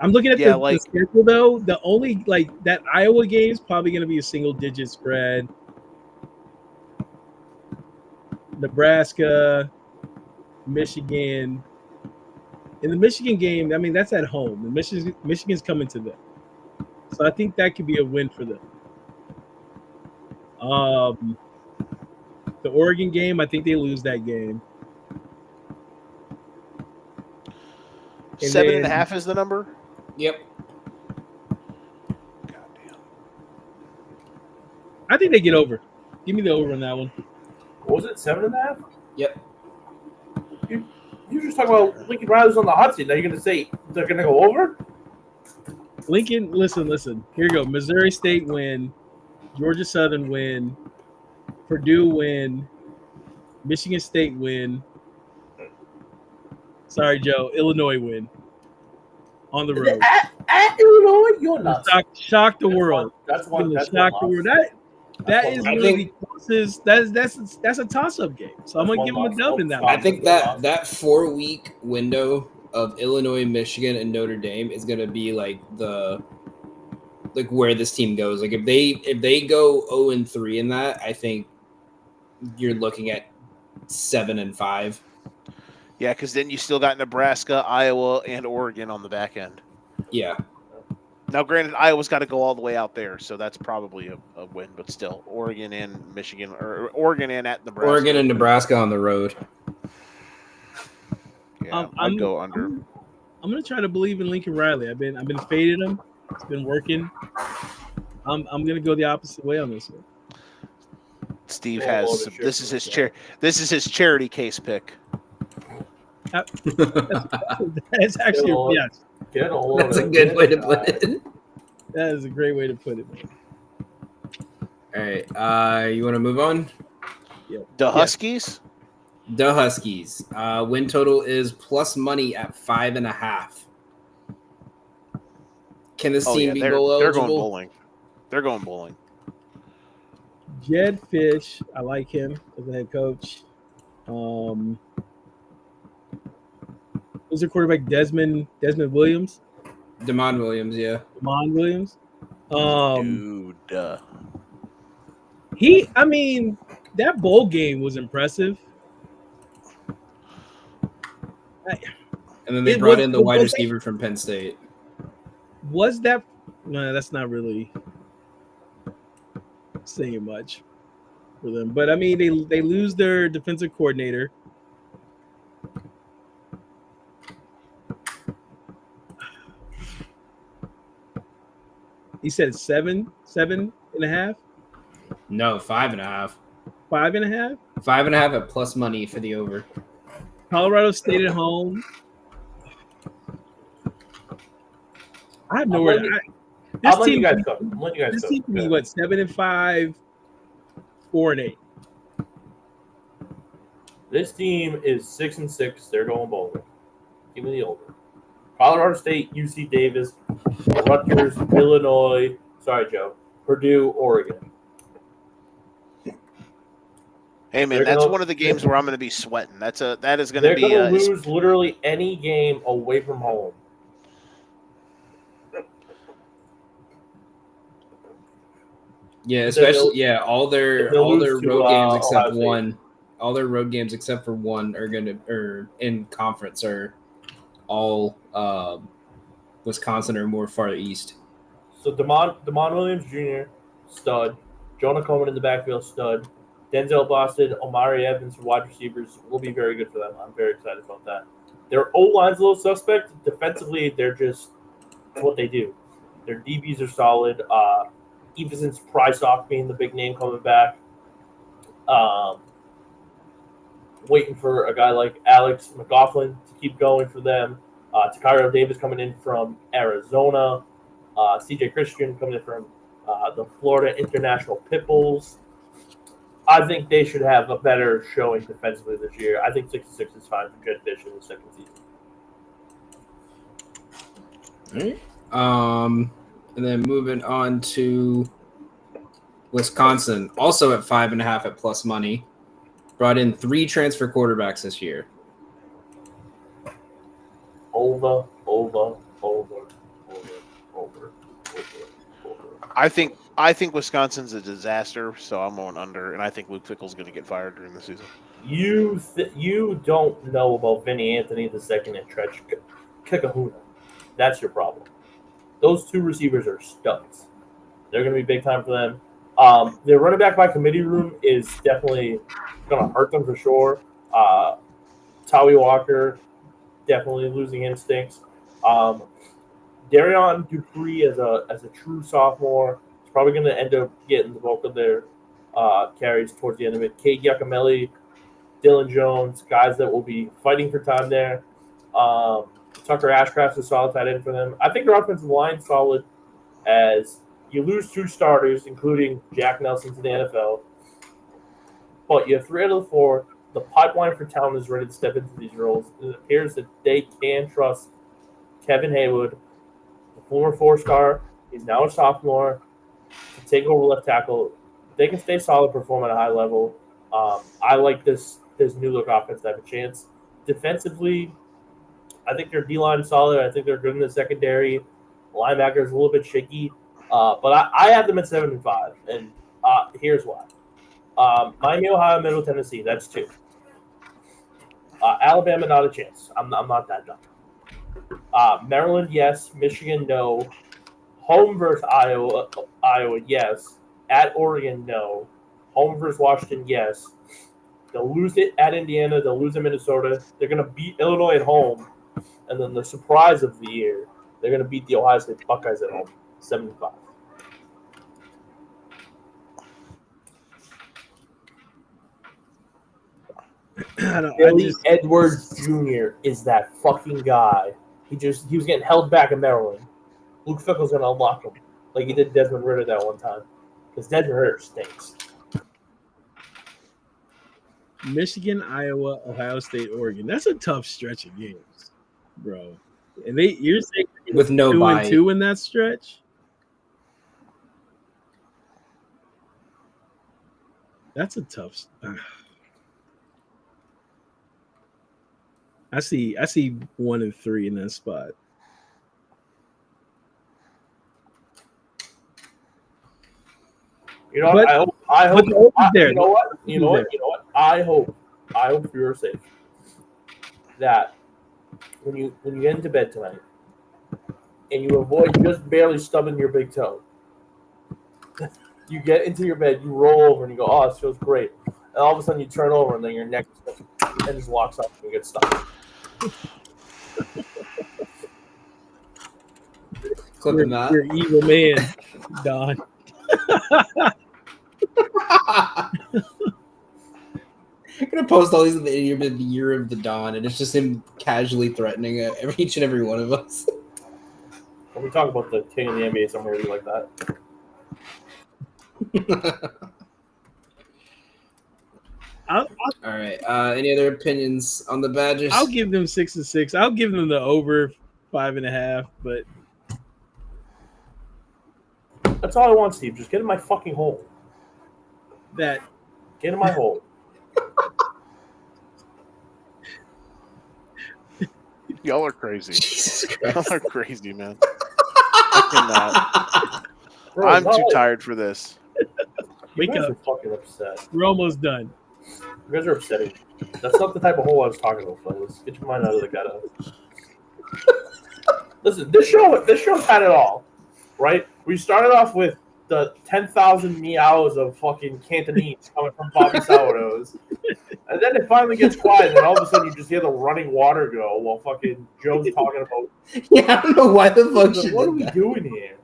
I'm looking at the schedule though. The only that Iowa game is probably going to be a single-digit spread. Nebraska, Michigan. In the Michigan game, I mean that's at home. And Michigan's coming to them, so I think that could be a win for them. The Oregon game, I think they lose that game. 7.5 is the number. Yep. Goddamn. I think they get over. Give me the over on that one. What was it, 7.5? Yep. You just talking about Lincoln Riley's on the hot seat. Now you're going to say they're going to go over? Lincoln, listen. Here you go. Missouri State win. Georgia Southern win. Purdue win. Michigan State win. Sorry, Joe. Illinois win. On the road. At Illinois? You're not. Shock the world. That's one. Shock the world. That is really the closest. That's a toss-up game. So I'm gonna give them a dub in that one. I think that 4-week window of Illinois, Michigan, and Notre Dame is gonna be like where this team goes. Like if they go 0-3 in that, I think you're looking at 7-5. Yeah, because then you still got Nebraska, Iowa, and Oregon on the back end. Yeah. Now, granted, Iowa's got to go all the way out there, so that's probably a win. But still, Oregon and Michigan, or Oregon and at Nebraska. Oregon and Nebraska on the road. Yeah, I'd go under. I'm gonna try to believe in Lincoln Riley. I've been fading him. It's been working. I'm gonna go the opposite way on this one. Steve has this is his charity case pick. That's actually yes. That's a good way to put it. That is a great way to put it, man. All right, you want to move on? The Huskies. The Huskies. Win total is plus money at 5.5. Can this team be goal they're eligible? going bowling. They're going bowling. Jed Fish, I like him as a head coach. Who's their quarterback? Desmond Williams. Damon Williams, yeah. Damon Williams. Dude. That bowl game was impressive. And then they brought in the wide receiver from Penn State. Was that? No, that's not really saying much for them. But I mean, they lose their defensive coordinator. He said 7.5. No, 5.5. 5.5. 5.5 at plus money for the over. Colorado State at home. I have nowhere. I'll let you guys go. This team can be what 7-5, 4-8. This team is 6-6. They're going bowling. Give me the over. Colorado State, UC Davis, Rutgers, Illinois. Sorry, Joe. Purdue, Oregon. Hey man, that's one of the games where I'm going to be sweating. That is going to be. They're going to lose literally any game away from home. Yeah, especially all their road games except one. All their road games except for one are in conference are all Wisconsin or more far east. So Damon Williams Jr. stud, Jonah Coleman in the backfield stud, Denzel Boston, Omari Evans wide receivers will be very good for them. I'm very excited about that. Their O-line's a little suspect. Defensively, they're just what they do. Their DBs are solid. Everson's Prysock being the big name coming back. Waiting for a guy like Alex McLaughlin to keep going for them. Takario Davis coming in from Arizona. CJ Christian coming in from the Florida International Pitbulls. I think they should have a better showing defensively this year. I think 6-6 is fine for Jed Fish in the second season. All right. And then moving on to Wisconsin, also at 5.5 at plus money, brought in 3 transfer quarterbacks this year. Over. I think Wisconsin's a disaster, so I'm going under, and I think Luke Fickell's going to get fired during the season. You don't know about Vinny Anthony II and Tretch Kikahuna. That's your problem. Those 2 receivers are studs. They're going to be big time for them. Their running back by committee room is definitely going to hurt them for sure. Tawi Walker, definitely losing instincts. Darion Dupree as a true sophomore is probably going to end up getting the bulk of their carries towards the end of it. Cade Giacomelli, Dylan Jones, guys that will be fighting for time there. Tucker Ashcraft's a solid tight end for them. I think their offensive line solid as you lose 2 starters, including Jack Nelson to the NFL. But you have 3 out of the 4. The pipeline for talent is ready to step into these roles. It appears that they can trust Kevin Haywood, the former 4-star. He's now a sophomore, to take over left tackle. They can stay solid, perform at a high level. I like this new look offense to have a chance. Defensively, I think their D-line is solid. I think they're good in the secondary. Linebacker is a little bit shaky. But I have them at 7-5, and here's why. Miami, Ohio, Middle Tennessee, that's 2. Alabama, not a chance. I'm not that dumb. Maryland, yes. Michigan, no. Home versus Iowa, yes. At Oregon, no. Home versus Washington, yes. They'll lose it at Indiana. They'll lose at Minnesota. They're going to beat Illinois at home. And then the surprise of the year, they're going to beat the Ohio State Buckeyes at home, 75. Billy Edwards Jr. is that fucking guy. He was getting held back in Maryland. Luke Fickle's going to unlock him like he did Desmond Ritter that one time. Because Desmond Ritter stinks. Michigan, Iowa, Ohio State, Oregon. That's a tough stretch of games, bro. And you're saying with no 2-2 in that stretch? That's a tough. I see 1-3 in that spot. You know what? I hope. There. You know what? I hope for your sake that when you get into bed tonight and you avoid just barely stubbing your big toe, you get into your bed, you roll over, and you go, "Oh, this feels great." And all of a sudden, you turn over, and then your neck just locks up, and you get stuck. Clipping that. You're an evil man, Don. I'm gonna post all these in the year of the Dawn, and it's just him casually threatening each and every one of us. When we talk about the king of the NBA, somewhere like that. All right. Any other opinions on the Badgers? I'll give them 6-6. I'll give them the over 5.5, but that's all I want, Steve. Just get in my fucking hole. Get in my hole. Y'all are crazy. Jesus Christ. Y'all are crazy, man. I cannot. Bro, I'm too tired for this. Wake you guys up. are fucking upset. We're almost done. You guys are upsetting. That's not the type of hole I was talking about, fellas. Get your mind out of the gutter. Listen, this show's had it all, right? We started off with the 10,000 meows of fucking Cantonese coming from Bobby Sourdoughs. And then it finally gets quiet, and then all of a sudden you just hear the running water go while fucking Joe's talking about. Yeah, I don't know why the fuck she What are did we that. doing here?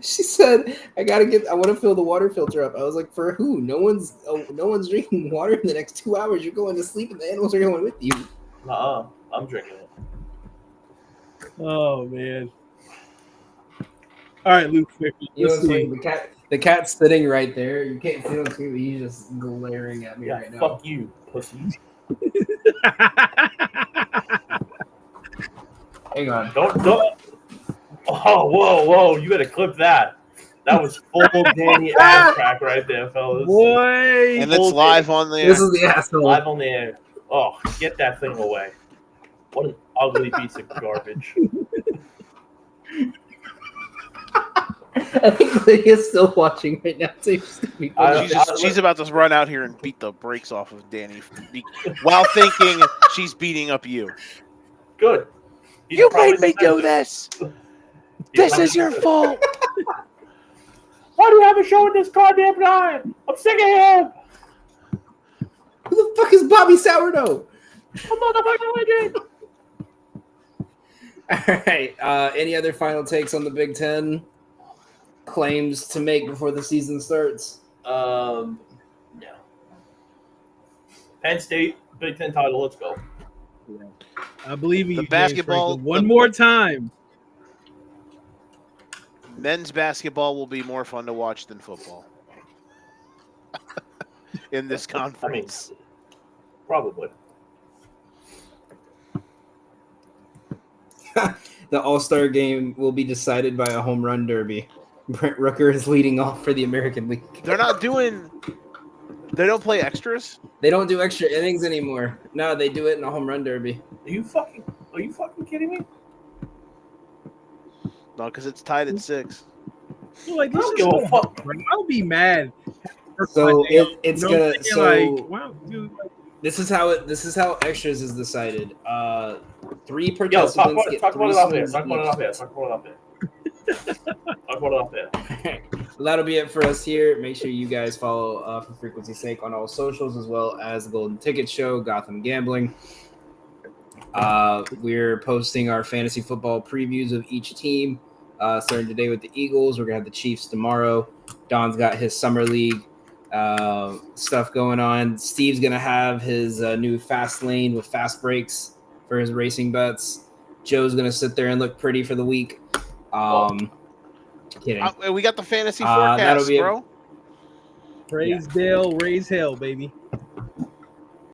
She said, I want to fill the water filter up. I was like, for who? No one's drinking water in the next 2 hours. You're going to sleep and the animals are going with you. I'm drinking it. Oh man. All right, Luke. You know what's funny? The cat's sitting right there. You can't see him scream, but he's just glaring at me right now. Fuck you, pussy. Hang on. Don't. Oh, whoa! You gotta clip that. That was full Danny ass crack right there, fellas. Boy. And it's live on the air. This is the asshole. Live on the air. Oh, get that thing away. What an ugly piece of garbage. I think Lydia's still watching right now. So She's about to run out here and beat the brakes off of Danny while thinking she's beating up you. Good. You made me do this. This is your fault. Why do you have a show in this goddamn time? I'm sick of him. Who the fuck is Bobby Sourdough? I'm motherfucking legend. All right. Any other final takes on the Big Ten? Claims to make before the season starts? No. Penn State, Big Ten title. Let's go. I believe in The you, basketball- James Franklin. One more time. Men's basketball will be more fun to watch than football in this conference. Probably. The All-Star game will be decided by a home run derby. Brent Rooker is leading off for the American League. They don't play extras? They don't do extra innings anymore. No, they do it in a home run derby. Are you fucking kidding me? No, because it's tied at 6. Like, I don't give a fuck. I'll be mad. So it's You know what gonna I'm saying? Like, wow, dude, like, This is how extras is decided. 3 Yo, participants get talk 3 about it off there. swings Talk about it each. off there. Talk about it off there. Talk about it off there. Well, that'll be it for us here. Make sure you guys follow for frequency's sake on all socials, as well as the Golden Ticket Show, Gotham Gambling. We're posting our fantasy football previews of each team. Starting today with the Eagles. We're gonna have the Chiefs tomorrow. Don's got his summer league stuff going on. Steve's gonna have his new fast lane with fast breaks for his racing bets. Joe's gonna sit there and look pretty for the week. Kidding. We got the fantasy that'll forecast, be it. bro. Praise Dale, raise hell, baby.